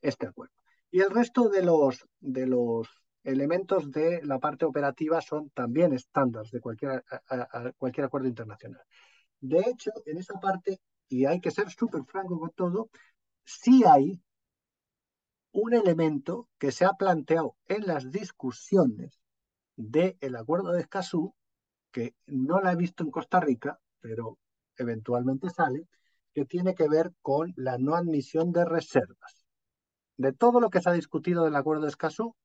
este acuerdo. Y el resto de los elementos de la parte operativa son también estándares de cualquier acuerdo internacional. De hecho, en esa parte, y hay que ser súper franco con todo, sí hay un elemento que se ha planteado en las discusiones del acuerdo de Escazú, que no la he visto en Costa Rica, pero eventualmente sale, que tiene que ver con la no admisión de reservas. De todo lo que se ha discutido del acuerdo de Escazú,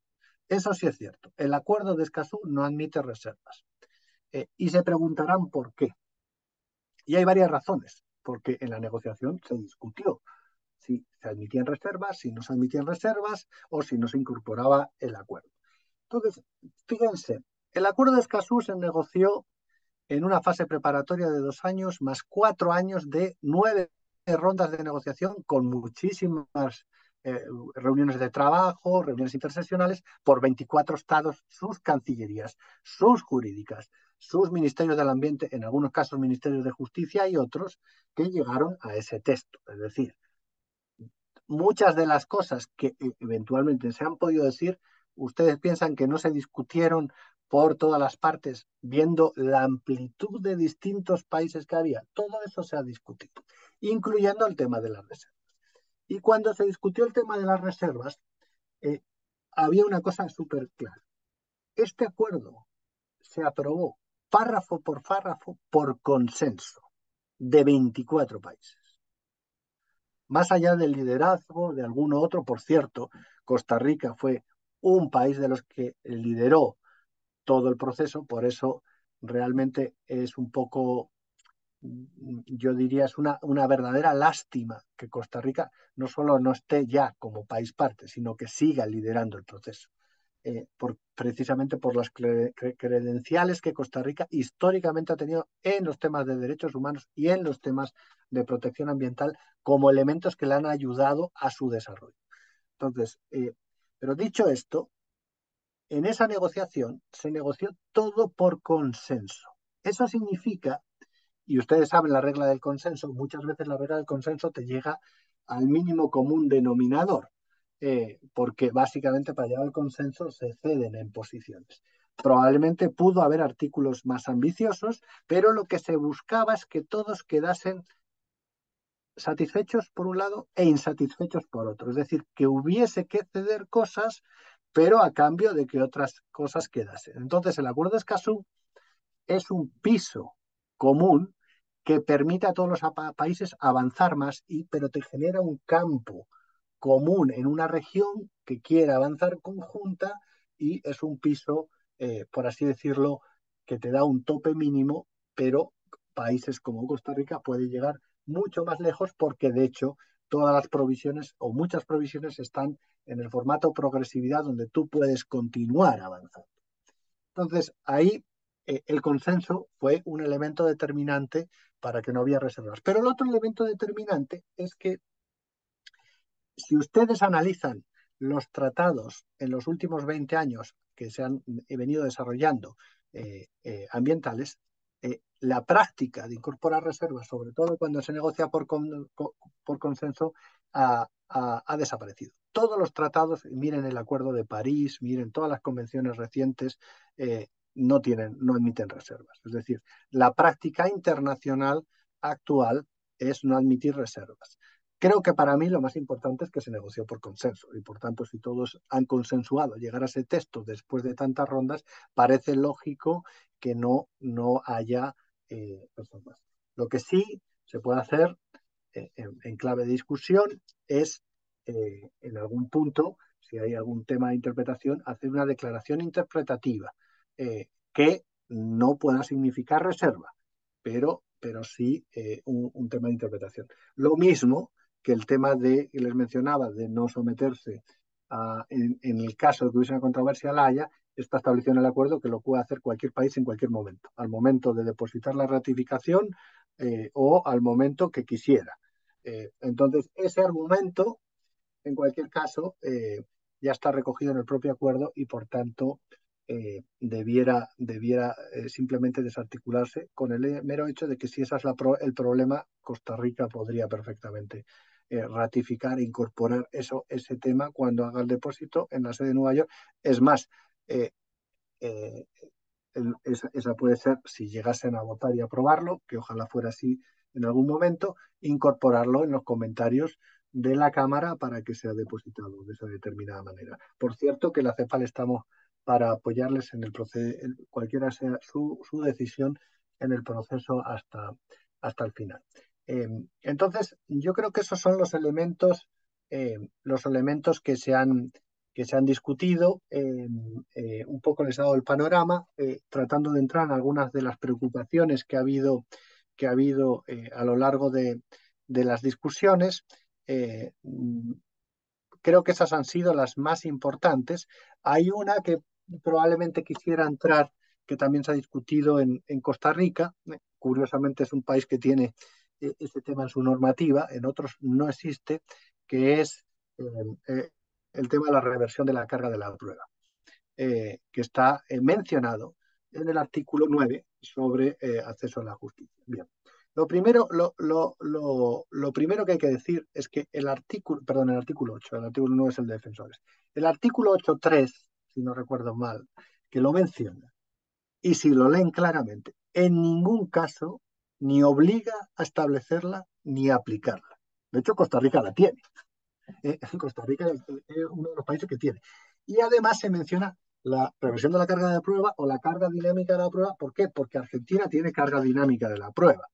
eso sí es cierto. El acuerdo de Escazú no admite reservas. Y se preguntarán por qué. Y hay varias razones, porque en la negociación se discutió si se admitían reservas, si no se admitían reservas o si no se incorporaba el acuerdo. Entonces, fíjense, el acuerdo de Escazú se negoció en una fase preparatoria de 2 años, más 4 años de 9 rondas de negociación con muchísimas reuniones de trabajo, reuniones intersesionales por 24 estados, sus cancillerías, sus jurídicas, sus ministerios del ambiente, en algunos casos ministerios de justicia y otros que llegaron a ese texto. Es decir, muchas de las cosas que eventualmente se han podido decir, ustedes piensan que no se discutieron por todas las partes, viendo la amplitud de distintos países que había. Todo eso se ha discutido, incluyendo el tema de las reservas. Y cuando se discutió el tema de las reservas, había una cosa súper clara. Este acuerdo se aprobó párrafo por consenso de 24 países. Más allá del liderazgo de alguno otro, por cierto, Costa Rica fue un país de los que lideró todo el proceso, por eso realmente es un poco, yo diría, es una verdadera lástima que Costa Rica no solo no esté ya como país parte, sino que siga liderando el proceso. Precisamente por las credenciales que Costa Rica históricamente ha tenido en los temas de derechos humanos y en los temas de protección ambiental como elementos que le han ayudado a su desarrollo. Entonces, pero dicho esto, en esa negociación se negoció todo por consenso. Eso significa, y ustedes saben la regla del consenso, muchas veces la regla del consenso te llega al mínimo común denominador, porque básicamente para llegar al consenso se ceden en posiciones. Probablemente pudo haber artículos más ambiciosos, pero lo que se buscaba es que todos quedasen satisfechos por un lado e insatisfechos por otro. Es decir, que hubiese que ceder cosas, pero a cambio de que otras cosas quedasen. Entonces, el acuerdo de Escazú es un piso común que permite a todos los países avanzar más, pero te genera un campo común en una región que quiere avanzar conjunta y es un piso, por así decirlo, que te da un tope mínimo, pero países como Costa Rica pueden llegar mucho más lejos porque de hecho todas las provisiones o muchas provisiones están en el formato progresividad donde tú puedes continuar avanzando. Entonces, ahí el consenso fue un elemento determinante para que no había reservas. Pero el otro elemento determinante es que si ustedes analizan los tratados en los últimos 20 años que se han venido desarrollando ambientales, la práctica de incorporar reservas, sobre todo cuando se negocia por consenso, ha desaparecido. Todos los tratados, miren el Acuerdo de París, miren todas las convenciones recientes, no admiten reservas. Es decir, la práctica internacional actual es no admitir reservas. Creo que para mí lo más importante es que se negoció por consenso y por tanto si todos han consensuado llegar a ese texto después de tantas rondas, parece lógico que no haya reservas. Lo que sí se puede hacer en clave de discusión es en algún punto, si hay algún tema de interpretación, hacer una declaración interpretativa que no pueda significar reserva, pero sí un tema de interpretación. Lo mismo que el tema que les mencionaba de no someterse en el caso de que hubiese una controversia a la Haya, está establecido en el acuerdo que lo puede hacer cualquier país en cualquier momento, al momento de depositar la ratificación o al momento que quisiera. Entonces, ese argumento, en cualquier caso, ya está recogido en el propio acuerdo y, por tanto, debiera simplemente desarticularse con el mero hecho de que si ese es el problema, Costa Rica podría perfectamente ratificar e incorporar ese tema cuando haga el depósito en la sede de Nueva York. Es más, esa puede ser, si llegasen a votar y aprobarlo, que ojalá fuera así en algún momento, incorporarlo en los comentarios de la Cámara para que sea depositado de esa determinada manera. Por cierto, que la CEPAL estamos para apoyarles en el proceso, cualquiera sea su decisión en el proceso hasta el final. Entonces, yo creo que esos son los elementos que se han discutido. Un poco les he dado el panorama, tratando de entrar en algunas de las preocupaciones que ha habido a lo largo de las discusiones. Creo que esas han sido las más importantes. Hay una que probablemente quisiera entrar, que también se ha discutido en Costa Rica. Curiosamente es un país que tiene ese tema en su normativa, en otros no existe, que es el tema de la reversión de la carga de la prueba, que está mencionado en el artículo 9 sobre acceso a la justicia. Bien. Lo primero que hay que decir es que el artículo 8, el artículo 9 es el de defensores. El artículo 8.3, si no recuerdo mal, que lo menciona, y si lo leen claramente, en ningún caso ni obliga a establecerla ni a aplicarla. De hecho, Costa Rica la tiene. Costa Rica es uno de los países que tiene. Y además se menciona la reversión de la carga de prueba o la carga dinámica de la prueba. ¿Por qué? Porque Argentina tiene carga dinámica de la prueba.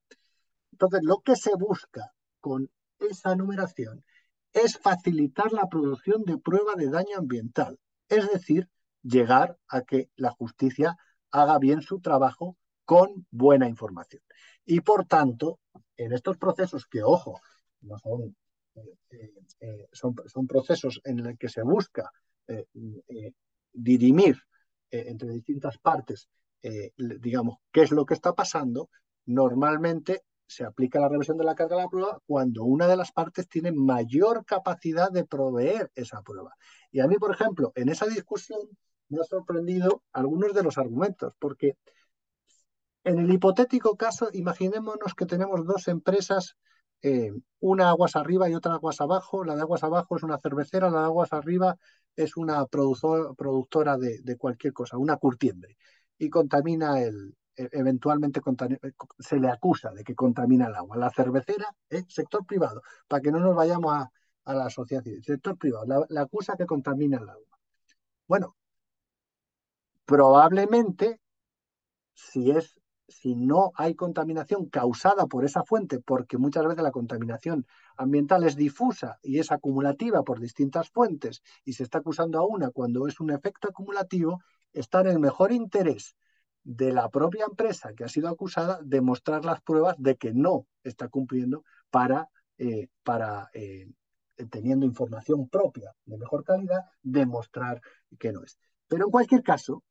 Entonces, lo que se busca con esa numeración es facilitar la producción de prueba de daño ambiental. Es decir, llegar a que la justicia haga bien su trabajo con buena información. Y por tanto, en estos procesos que, ojo, no son procesos en los que se busca dirimir entre distintas partes, digamos, qué es lo que está pasando. Normalmente se aplica la reversión de la carga de la prueba cuando una de las partes tiene mayor capacidad de proveer esa prueba. Y a mí, por ejemplo, en esa discusión me ha sorprendido algunos de los argumentos, porque en el hipotético caso, imaginémonos que tenemos dos empresas, una aguas arriba y otra aguas abajo. La de aguas abajo es una cervecera, la de aguas arriba es una productora de cualquier cosa, una curtiembre, y contamina eventualmente se le acusa de que contamina el agua. La cervecera, sector privado, para que no nos vayamos a la sociedad civil. Sector privado, la acusa que contamina el agua. Bueno, probablemente si no hay contaminación causada por esa fuente, porque muchas veces la contaminación ambiental es difusa y es acumulativa por distintas fuentes y se está acusando a una cuando es un efecto acumulativo, está en el mejor interés de la propia empresa que ha sido acusada de mostrar las pruebas de que no está cumpliendo para teniendo información propia de mejor calidad, demostrar que no es. Pero en cualquier caso,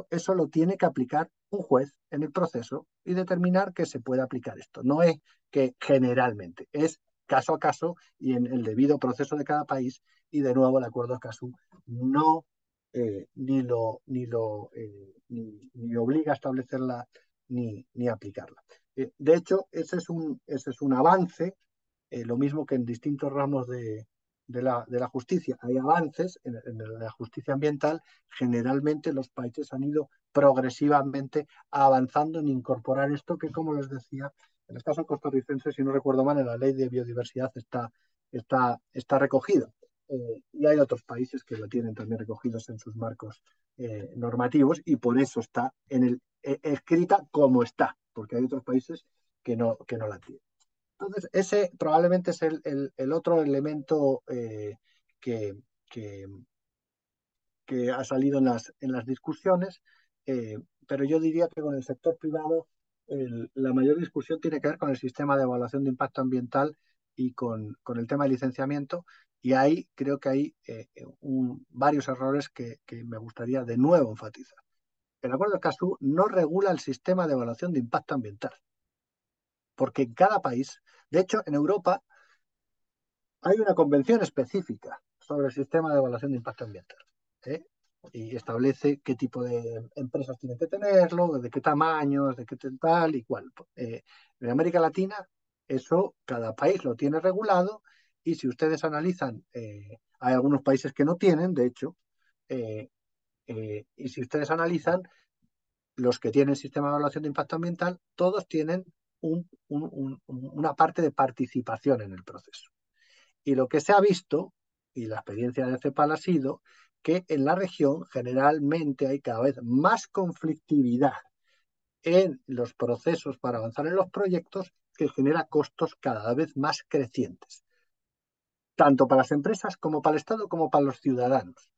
eso lo tiene que aplicar un juez en el proceso y determinar que se puede aplicar esto. No es que generalmente, es caso a caso y en el debido proceso de cada país. Y de nuevo, el acuerdo de CASU no ni obliga a establecerla ni aplicarla. De hecho, ese es un avance, lo mismo que en distintos ramos de la justicia hay avances en la justicia ambiental. Generalmente los países han ido progresivamente avanzando en incorporar esto que, como les decía, en el caso costarricense, si no recuerdo mal, en la ley de biodiversidad está recogido. Y hay otros países que lo tienen también recogidos en sus marcos normativos y por eso está escrita como está, porque hay otros países que no la tienen. Entonces, ese probablemente es el otro elemento que, que, que ha salido en las discusiones, pero yo diría que con el sector privado la mayor discusión tiene que ver con el sistema de evaluación de impacto ambiental y con el tema de licenciamiento, y ahí creo que hay varios errores que me gustaría de nuevo enfatizar. El acuerdo de CASU no regula el sistema de evaluación de impacto ambiental, porque en cada país, de hecho en Europa, hay una convención específica sobre el sistema de evaluación de impacto ambiental, ¿eh? Y establece qué tipo de empresas tienen que tenerlo, de qué tamaños, de qué tal y cual. En América Latina, eso cada país lo tiene regulado y si ustedes analizan, hay algunos países que no tienen, de hecho, y si ustedes analizan, los que tienen sistema de evaluación de impacto ambiental, todos tienen una parte de participación en el proceso. Y lo que se ha visto, y la experiencia de CEPAL ha sido, que en la región generalmente hay cada vez más conflictividad en los procesos para avanzar en los proyectos, que genera costos cada vez más crecientes, tanto para las empresas como para el Estado como para los ciudadanos.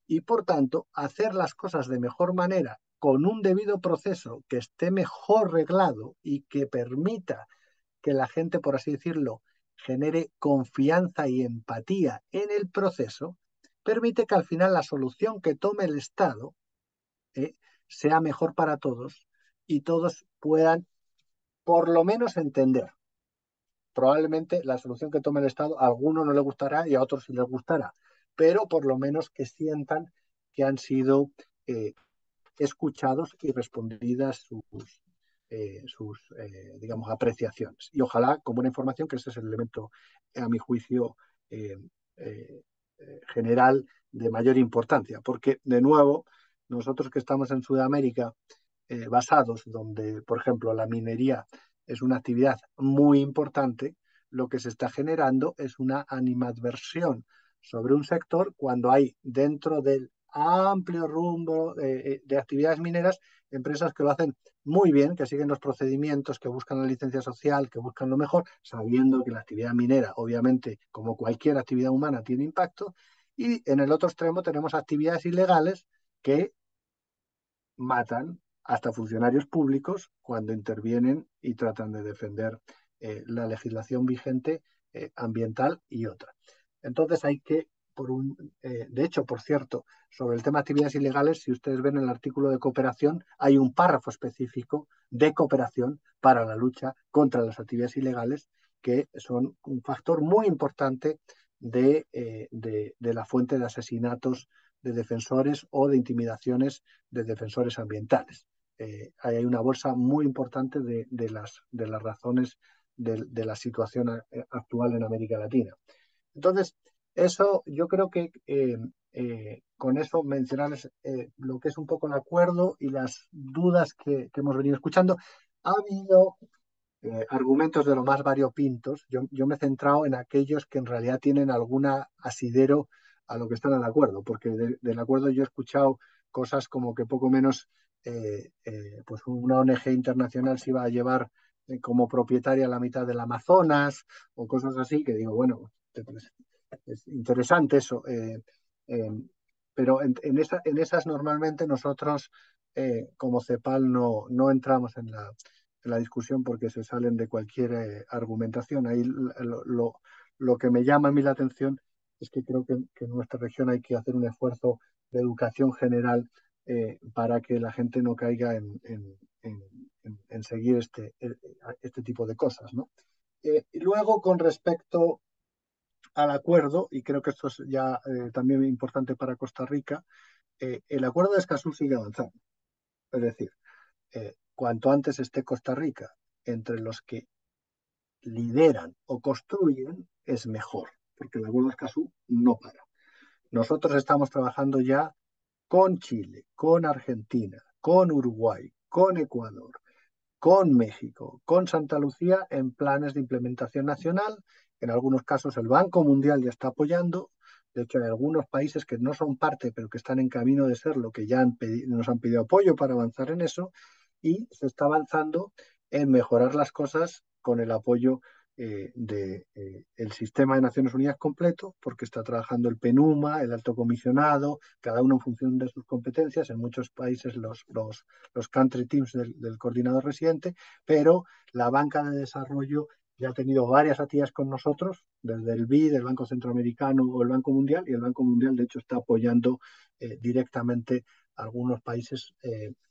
Y por tanto, hacer las cosas de mejor manera, con un debido proceso que esté mejor reglado y que permita que la gente, por así decirlo, genere confianza y empatía en el proceso, permite que al final la solución que tome el Estado sea mejor para todos y todos puedan por lo menos entender. Probablemente la solución que tome el Estado a algunos no le gustará y a otros sí les gustará, pero por lo menos que sientan que han sido escuchados y respondidas sus digamos, apreciaciones. Y ojalá con buena información, que ese es el elemento, a mi juicio, general de mayor importancia. Porque, de nuevo, nosotros que estamos en Sudamérica, basados donde, por ejemplo, la minería es una actividad muy importante, lo que se está generando es una animadversión sobre un sector cuando hay dentro del amplio rumbo de actividades mineras empresas que lo hacen muy bien, que siguen los procedimientos, que buscan la licencia social, que buscan lo mejor, sabiendo que la actividad minera, obviamente, como cualquier actividad humana, tiene impacto. Y en el otro extremo tenemos actividades ilegales que matan hasta funcionarios públicos cuando intervienen y tratan de defender la legislación vigente ambiental y otra. Entonces hay que, de hecho, por cierto, sobre el tema de actividades ilegales, si ustedes ven en el artículo de cooperación, hay un párrafo específico de cooperación para la lucha contra las actividades ilegales, que son un factor muy importante de la fuente de asesinatos de defensores o de intimidaciones de defensores ambientales. Hay una bolsa muy importante de las razones de la situación actual en América Latina. Entonces, eso yo creo que con eso mencionarles lo que es un poco el acuerdo y las dudas que hemos venido escuchando. Ha habido argumentos de lo más variopintos. Yo me he centrado en aquellos que en realidad tienen alguna asidero a lo que está en el acuerdo, porque del acuerdo yo he escuchado cosas como que poco menos pues una ONG internacional se iba a llevar como propietaria la mitad del Amazonas o cosas así, que digo, bueno, pues, es interesante eso. Eh, pero en esas normalmente nosotros como CEPAL no entramos en la discusión porque se salen de cualquier argumentación. Ahí lo que me llama a mí la atención es que creo que en nuestra región hay que hacer un esfuerzo de educación general para que la gente no caiga en seguir este tipo de cosas, ¿no? Y luego, con respecto al acuerdo, y creo que esto es ya también importante para Costa Rica, el acuerdo de Escazú sigue avanzando. Es decir, cuanto antes esté Costa Rica entre los que lideran o construyen, es mejor, porque el acuerdo de Escazú no para. Nosotros estamos trabajando ya con Chile, con Argentina, con Uruguay, con Ecuador, con México, con Santa Lucía en planes de implementación nacional. En algunos casos el Banco Mundial ya está apoyando. De hecho, hay algunos países que no son parte, pero que están en camino de serlo, que ya nos han pedido apoyo para avanzar en eso. Y se está avanzando en mejorar las cosas con el apoyo del sistema de Naciones Unidas completo, porque está trabajando el PNUMA, el Alto Comisionado, cada uno en función de sus competencias. En muchos países los country teams del coordinador residente, pero la banca de desarrollo ya ha tenido varias actividades con nosotros, desde el BID, el Banco Centroamericano o el Banco Mundial, y el Banco Mundial de hecho está apoyando directamente a algunos países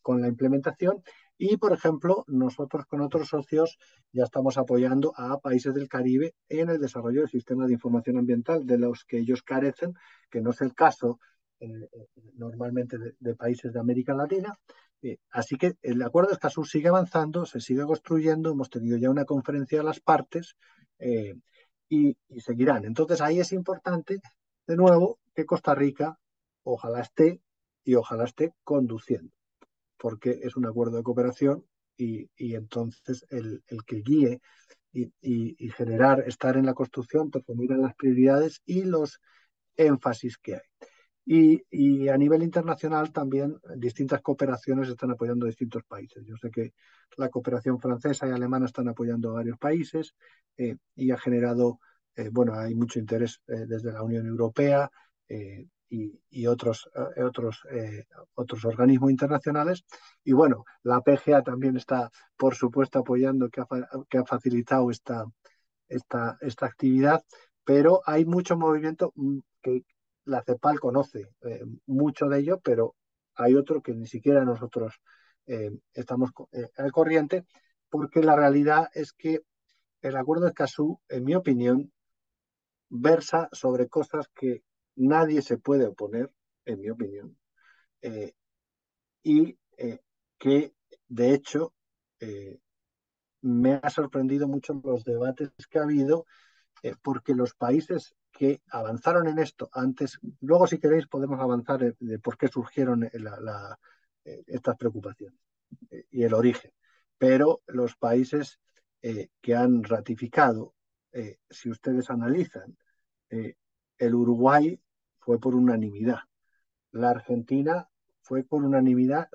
con la implementación. Y, por ejemplo, nosotros con otros socios ya estamos apoyando a países del Caribe en el desarrollo de sistemas de información ambiental de los que ellos carecen, que no es el caso normalmente de países de América Latina. Así que el acuerdo de Escazú sigue avanzando, se sigue construyendo, hemos tenido ya una conferencia de las partes y seguirán. Entonces ahí es importante, de nuevo, que Costa Rica ojalá esté conduciendo, porque es un acuerdo de cooperación y entonces el que guíe y generar, estar en la construcción, pues miran las prioridades y los énfasis que hay. Y a nivel internacional también distintas cooperaciones están apoyando a distintos países. Yo sé que la cooperación francesa y alemana están apoyando a varios países y ha generado, bueno, hay mucho interés desde la Unión Europea y otros organismos internacionales. Y bueno, la PGA también está, por supuesto, apoyando, que ha facilitado esta actividad, pero hay mucho movimiento que la CEPAL conoce mucho de ello, pero hay otro que ni siquiera nosotros estamos al corriente, porque la realidad es que el acuerdo de Escazú, en mi opinión, versa sobre cosas que nadie se puede oponer, en mi opinión, eh, y que de hecho me ha sorprendido mucho los debates que ha habido porque los países que avanzaron en esto antes, luego si queréis podemos avanzar de por qué surgieron estas preocupaciones y el origen, pero los países que han ratificado, si ustedes analizan, eh, el Uruguay fue por unanimidad, la Argentina fue por unanimidad,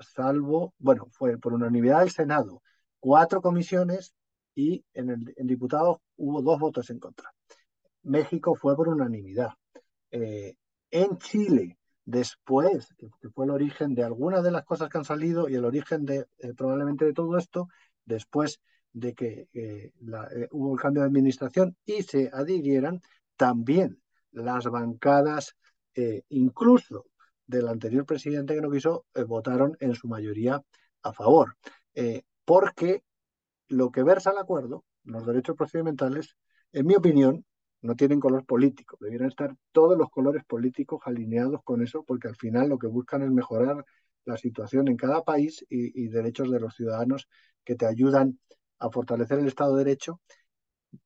bueno, fue por unanimidad del Senado, 4 comisiones y en diputados hubo 2 votos en contra. México fue por unanimidad. En Chile, después, que fue el origen de algunas de las cosas que han salido y el origen probablemente de todo esto, después de que hubo el cambio de administración y se adhirieran, también las bancadas, incluso del anterior presidente que no quiso, votaron en su mayoría a favor. Porque lo que versa el acuerdo, los derechos procedimentales, en mi opinión, no tienen color político. Debieran estar todos los colores políticos alineados con eso, porque al final lo que buscan es mejorar la situación en cada país y derechos de los ciudadanos que te ayudan a fortalecer el Estado de Derecho.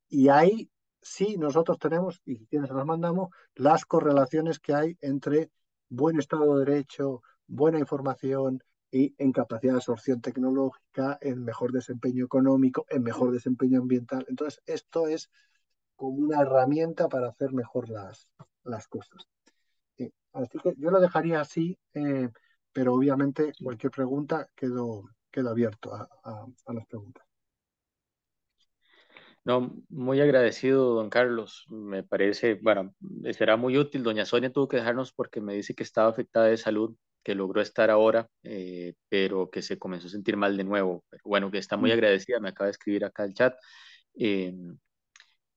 Y ahí sí nosotros tenemos, y quienes nos mandamos, las correlaciones que hay entre buen Estado de Derecho, buena información y en capacidad de absorción tecnológica, en mejor desempeño económico, en mejor desempeño ambiental. Entonces, esto es como una herramienta para hacer mejor las cosas. Así que yo lo dejaría así, pero obviamente cualquier pregunta quedo abierto a las preguntas. No, muy agradecido, don Carlos. Me parece, bueno, será muy útil. Doña Sonia tuvo que dejarnos porque me dice que estaba afectada de salud, que logró estar ahora, pero que se comenzó a sentir mal de nuevo. Pero bueno, que está muy agradecida, me acaba de escribir acá el chat.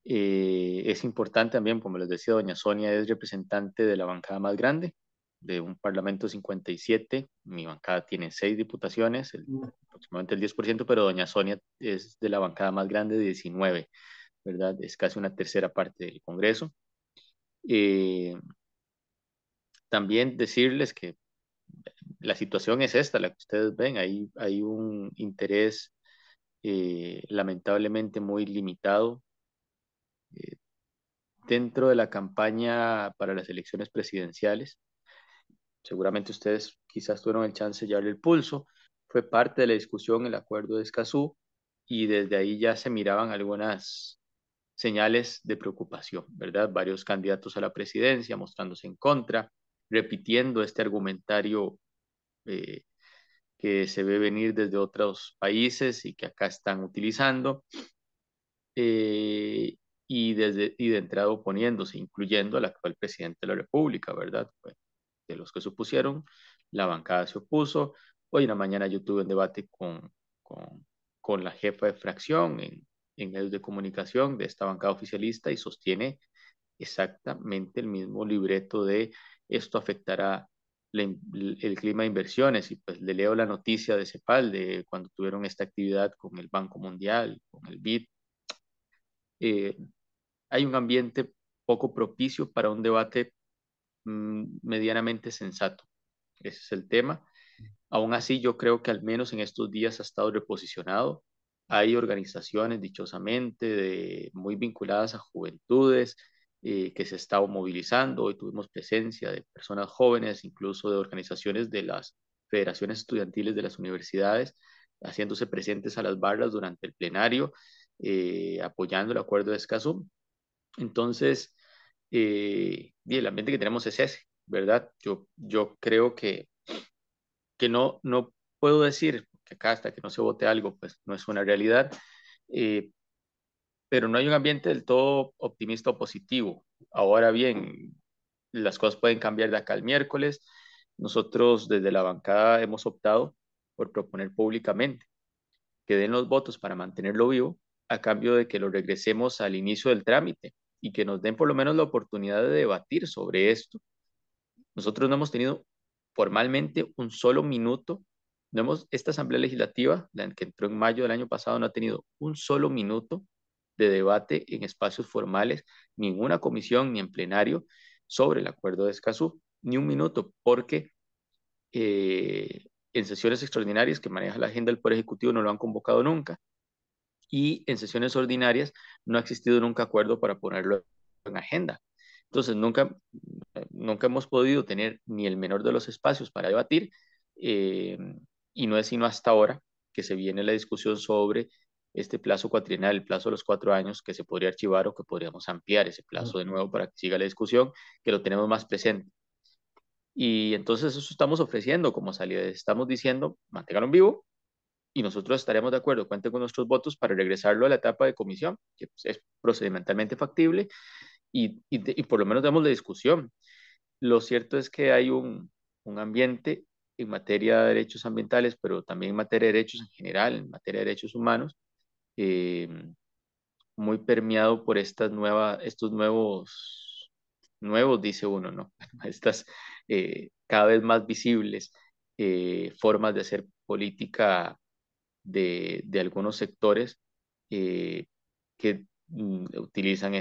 Eh, es importante también, como les decía, doña Sonia es representante de la bancada más grande, de un parlamento 57. Mi bancada tiene 6 diputaciones, aproximadamente el 10%, pero doña Sonia es de la bancada más grande de 19, ¿verdad? Es casi una tercera parte del Congreso. Eh, También decirles que la situación es esta, la que ustedes ven, hay un interés lamentablemente muy limitado eh, dentro de la campaña para las elecciones presidenciales. Seguramente ustedes quizás tuvieron el chance de llevarle el pulso. Fue parte de la discusión el acuerdo de Escazú y desde ahí ya se miraban algunas señales de preocupación, ¿verdad? Varios candidatos a la presidencia mostrándose en contra, repitiendo este argumentario eh, que se ve venir desde otros países y que acá están utilizando. eh, y de entrada oponiéndose, incluyendo al actual presidente de la República, ¿verdad? Bueno, de los que se opusieron, la bancada se opuso. Hoy en la mañana yo tuve un debate con, con la jefa de fracción en medios de comunicación de esta bancada oficialista y sostiene exactamente el mismo libreto de esto afectará el clima de inversiones. Y pues le leo la noticia de CEPAL de cuando tuvieron esta actividad con el Banco Mundial, con el BID. eh, Hay un ambiente poco propicio para un debate medianamente sensato. Ese es el tema. Aún así, yo creo que al menos en estos días ha estado reposicionado. Hay organizaciones, dichosamente, muy vinculadas a juventudes que se están movilizando. Hoy tuvimos presencia de personas jóvenes, incluso de organizaciones de las federaciones estudiantiles de las universidades, haciéndose presentes a las barras durante el plenario, apoyando el acuerdo de Escazú. Entonces, y el ambiente que tenemos es ese, ¿verdad? Yo creo que no puedo decir, que acá hasta que no se vote algo, pues no es una realidad, eh, pero no hay un ambiente del todo optimista o positivo. Ahora bien, las cosas pueden cambiar de acá al miércoles. Nosotros desde la bancada hemos optado por proponer públicamente que den los votos para mantenerlo vivo a cambio de que lo regresemos al inicio del trámite y que nos den por lo menos la oportunidad de debatir sobre esto. Nosotros no hemos tenido formalmente un solo minuto, esta Asamblea Legislativa, la que entró en mayo del año pasado, no ha tenido un solo minuto de debate en espacios formales, ni en una comisión ni en plenario sobre el acuerdo de Escazú, ni un minuto, porque en sesiones extraordinarias que maneja la agenda del Poder Ejecutivo no lo han convocado nunca y en sesiones ordinarias no ha existido nunca acuerdo para ponerlo en agenda. Entonces, nunca hemos podido tener ni el menor de los espacios para debatir eh, y no es sino hasta ahora que se viene la discusión sobre este plazo cuatrienal, el plazo de los 4 años, que se podría archivar o que podríamos ampliar ese plazo de nuevo para que siga la discusión, que lo tenemos más presente. Y entonces eso estamos ofreciendo como salida. Estamos diciendo, manténganlo vivo, y nosotros estaremos de acuerdo, cuenten con nuestros votos para regresarlo a la etapa de comisión, que pues, es procedimentalmente factible y por lo menos damos la discusión. Lo cierto es que hay un ambiente en materia de derechos ambientales, pero también en materia de derechos en general, en materia de derechos humanos, eh, muy permeado por estos nuevos, dice uno, ¿no? Estas cada vez más visibles formas de hacer política de algunos sectores que utilizan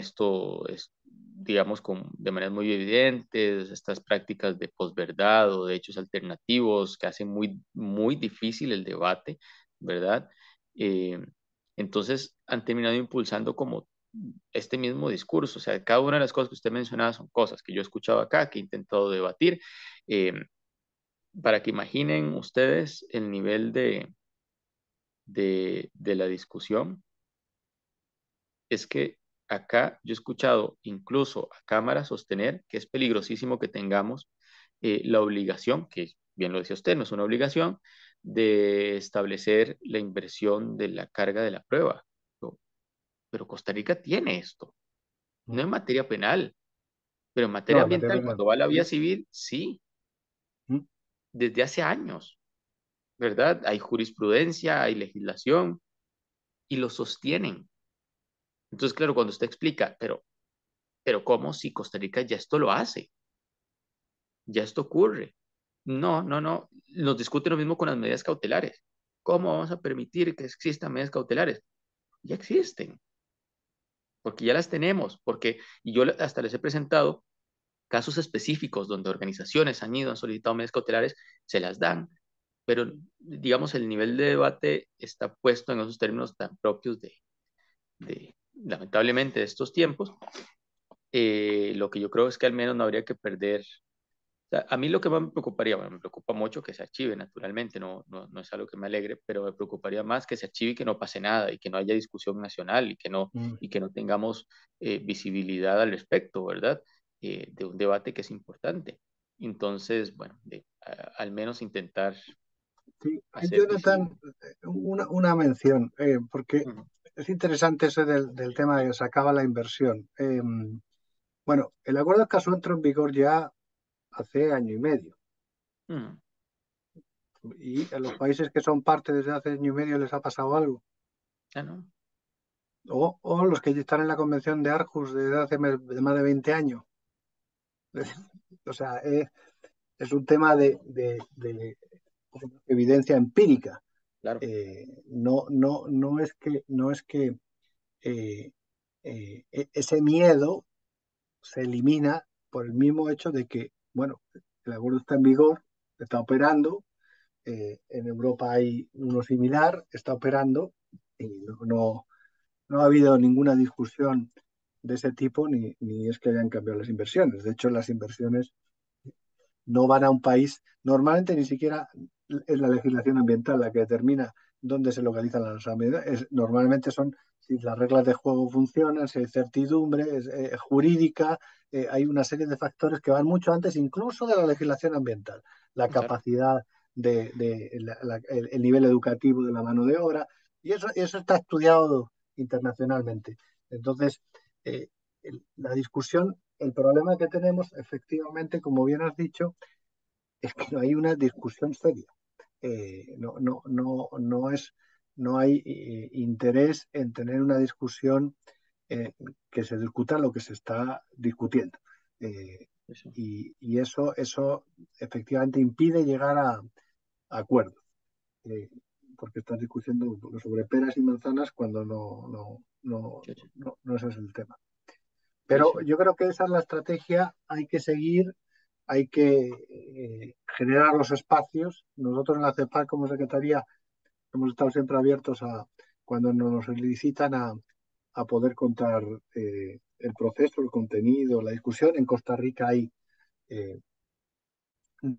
digamos, de maneras muy evidentes, estas prácticas de posverdad o de hechos alternativos que hacen muy, muy difícil el debate, ¿verdad? Eh, entonces han terminado impulsando como este mismo discurso. O sea, cada una de las cosas que usted mencionaba son cosas que yo he escuchado acá, que he intentado debatir, eh, para que imaginen ustedes el nivel de la discusión. Es que acá yo he escuchado incluso a cámaras sostener que es peligrosísimo que tengamos la obligación, que bien lo decía usted, no es una obligación, de establecer la inversión de la carga de la prueba. Pero Costa Rica tiene esto, no en materia penal, pero en materia No, en materia ambiental, penal. cuando va a la vía ¿Sí? civil, sí, ¿Mm? desde hace años, ¿verdad? Hay jurisprudencia, hay legislación y lo sostienen. Entonces, claro, cuando usted explica, pero ¿cómo si Costa Rica ya esto lo hace? Ya esto ocurre. No, no, no. Nos discute lo mismo con las medidas cautelares. ¿Cómo vamos a permitir que existan medidas cautelares? Ya existen, porque ya las tenemos, porque, y yo hasta les he presentado casos específicos donde organizaciones han ido, han solicitado medidas cautelares, se las dan, pero digamos el nivel de debate está puesto en esos términos tan propios lamentablemente, de estos tiempos. Lo que yo creo es que al menos no habría que perder. Sea, a mí lo que más me preocuparía, bueno, me preocupa mucho que se archive, naturalmente, no es algo que me alegre, pero me preocuparía más que se archive y que no pase nada y que no haya discusión nacional Mm. y que no tengamos visibilidad al respecto, ¿verdad? De un debate que es importante. Entonces, bueno, al menos intentar Sí, hacer visible. Jonathan, una mención, porque Ujú, es interesante ese del tema que sacaba la inversión. Bueno, el acuerdo de Escazú entró en vigor ya hace año y medio, ujú. y a los países que son parte desde hace año y medio les ha pasado algo. Ah, no, O los que están en la Convención de Aarhus desde hace de más de 20 años. O sea, es un tema de evidencia empírica. claro, No es que ese miedo se elimina por el mismo hecho de que, bueno, el acuerdo está en vigor, está operando, en Europa hay uno similar, está operando, y no ha habido ninguna discusión de ese tipo, ni es que hayan cambiado las inversiones. De hecho, las inversiones no van a un país, normalmente ni siquiera es la legislación ambiental la que determina dónde se localizan las amenazas. Normalmente son si las reglas de juego funcionan, si hay certidumbre jurídica, hay una serie de factores que van mucho antes incluso de la legislación ambiental. La claro. capacidad el nivel educativo de la mano de obra, y eso está estudiado internacionalmente. Entonces, eh, la discusión, el problema que tenemos, efectivamente, como bien has dicho, es que no hay una discusión seria. No hay interés en tener una discusión que se discuta lo que se está discutiendo. Eh, Eso, y eso efectivamente impide llegar a acuerdos, eh, porque estás discutiendo sobre peras y manzanas cuando sí, sí, no ese es el tema. sí, Pero sí, yo creo que esa es la estrategia, hay que seguir, hay que generar los espacios. Nosotros en la CEPAL como Secretaría hemos estado siempre abiertos a, cuando nos solicitan a poder contar el proceso, el contenido, la discusión. En Costa Rica eh,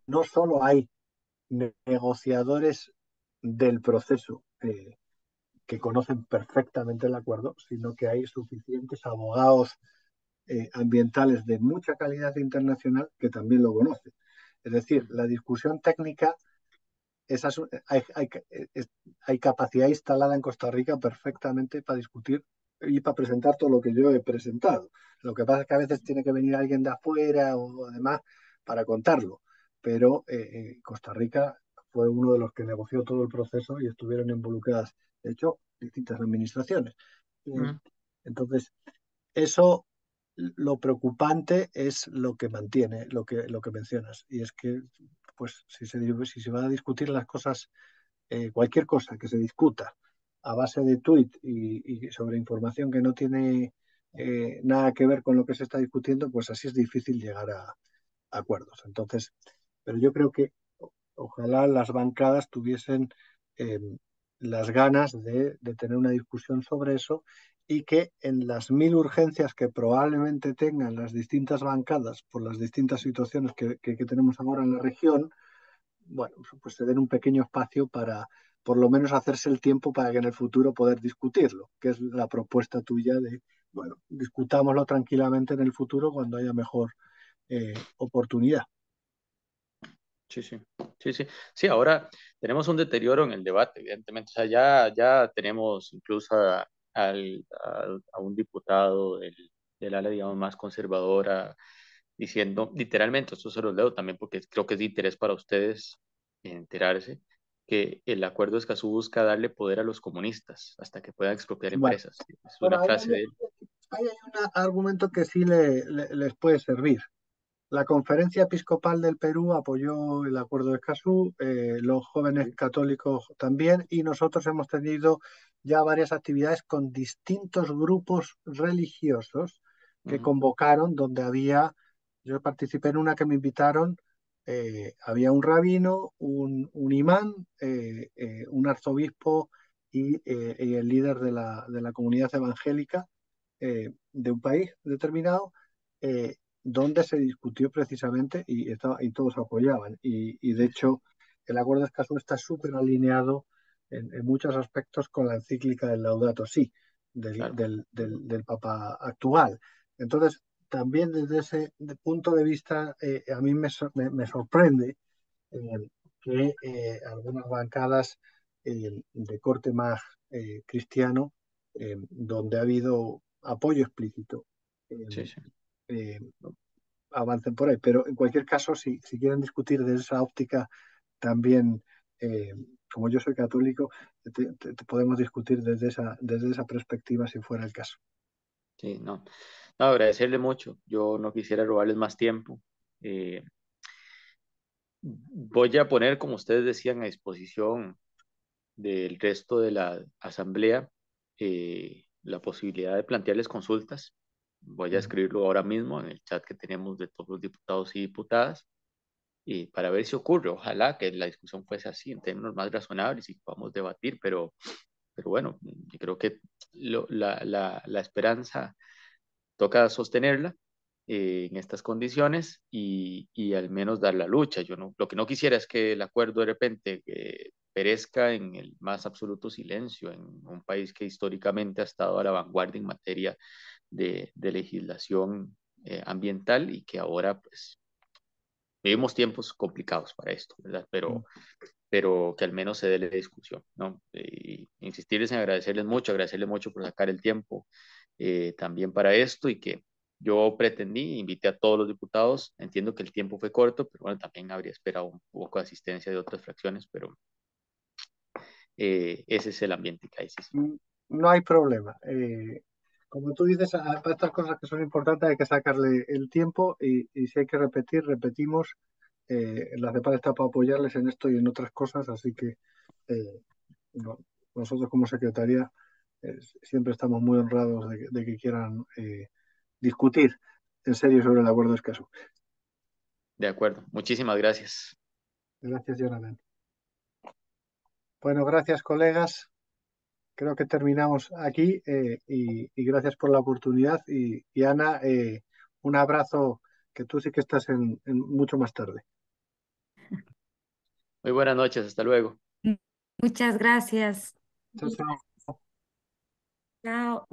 no solo hay negociadores del proceso que conocen perfectamente el acuerdo, sino que hay suficientes abogados ambientales de mucha calidad internacional que también lo conocen. Es decir, ujú, la discusión técnica, hay capacidad instalada en Costa Rica perfectamente para discutir y para presentar todo lo que yo he presentado. Lo que pasa es que a veces tiene que venir alguien de afuera o además para contarlo. Pero Costa Rica fue uno de los que negoció todo el proceso y estuvieron involucradas, de hecho, distintas administraciones. ujú, Entonces, eso, lo preocupante es lo que mantiene, lo que mencionas. Y es que, pues, si se van a discutir las cosas, cualquier cosa que se discuta a base de tuit y sobre información que no tiene nada que ver con lo que se está discutiendo, pues así es difícil llegar a acuerdos. Entonces, pero yo creo que ojalá las bancadas tuviesen eh, las ganas de tener una discusión sobre eso y que en las 1000 urgencias que probablemente tengan las distintas bancadas por las distintas situaciones que tenemos ahora en la región, bueno, pues se den un pequeño espacio para por lo menos hacerse el tiempo para que en el futuro poder discutirlo, que es la propuesta tuya de, bueno, discutámoslo tranquilamente en el futuro cuando haya mejor oportunidad. Sí, sí, sí, sí. Sí, ahora tenemos un deterioro en el debate, evidentemente. O sea, ya tenemos incluso a un diputado del ala, digamos, más conservadora diciendo, literalmente, esto se lo leo también porque creo que es de interés para ustedes enterarse, que el acuerdo de Escazú busca darle poder a los comunistas hasta que puedan expropiar Bueno, empresas. Es bueno una frase de él. ahí hay un argumento que sí les puede servir. La Conferencia Episcopal del Perú apoyó el Acuerdo de Escazú, los jóvenes Sí. católicos también, y nosotros hemos tenido ya varias actividades con distintos grupos religiosos que Ujú. convocaron, donde yo participé en una que me invitaron, había un rabino, un imán, un arzobispo y el líder de la comunidad evangélica de un país determinado, donde se discutió precisamente y todos apoyaban. Y de hecho, el acuerdo de Escazú está súper alineado en muchos aspectos con la encíclica del Laudato Si, Claro. del Papa actual. Entonces, también desde ese punto de vista, a mí me sorprende eh, que algunas bancadas de corte más cristiano, donde ha habido apoyo explícito, eh, Sí, sí. eh, avancen por ahí. Pero en cualquier caso, si quieren discutir desde esa óptica, también, como yo soy católico, te podemos discutir desde esa perspectiva si fuera el caso. Sí, no. No, agradecerle mucho. Yo no quisiera robarles más tiempo. Eh, Voy a poner, como ustedes decían, a disposición del resto de la asamblea la posibilidad de plantearles consultas. Voy a escribirlo ahora mismo en el chat que tenemos de todos los diputados y diputadas y para ver si ocurre. Ojalá que la discusión fuese así, en términos más razonables y podamos debatir, pero bueno, yo creo que la esperanza toca sostenerla en estas condiciones y al menos dar la lucha. Yo no, lo que no quisiera es que el acuerdo de repente perezca en el más absoluto silencio en un país que históricamente ha estado a la vanguardia en materia de legislación ambiental y que ahora pues vivimos tiempos complicados para esto, ¿verdad? Pero que al menos se dé la discusión, ¿no? Y insistirles en agradecerles mucho por sacar el tiempo también para esto y que yo pretendí, invité a todos los diputados, entiendo que el tiempo fue corto, pero bueno, también habría esperado un poco de asistencia de otras fracciones, pero ese es el ambiente que hay. Sí, sí. No hay problema. Como tú dices, para estas cosas que son importantes hay que sacarle el tiempo y si hay que repetir, repetimos. La CEPAL está para apoyarles en esto y en otras cosas, así que eh, no- nosotros como secretaría siempre estamos muy honrados de que quieran discutir en serio sobre el acuerdo de Escazú. De acuerdo, muchísimas gracias. Gracias, Jonathan. Bueno, gracias, colegas. Creo que terminamos aquí y gracias por la oportunidad. Y Ana, un abrazo, que tú sí que estás en mucho más tarde. Muy buenas noches, hasta luego. Muchas gracias. Chao, chao. Chao.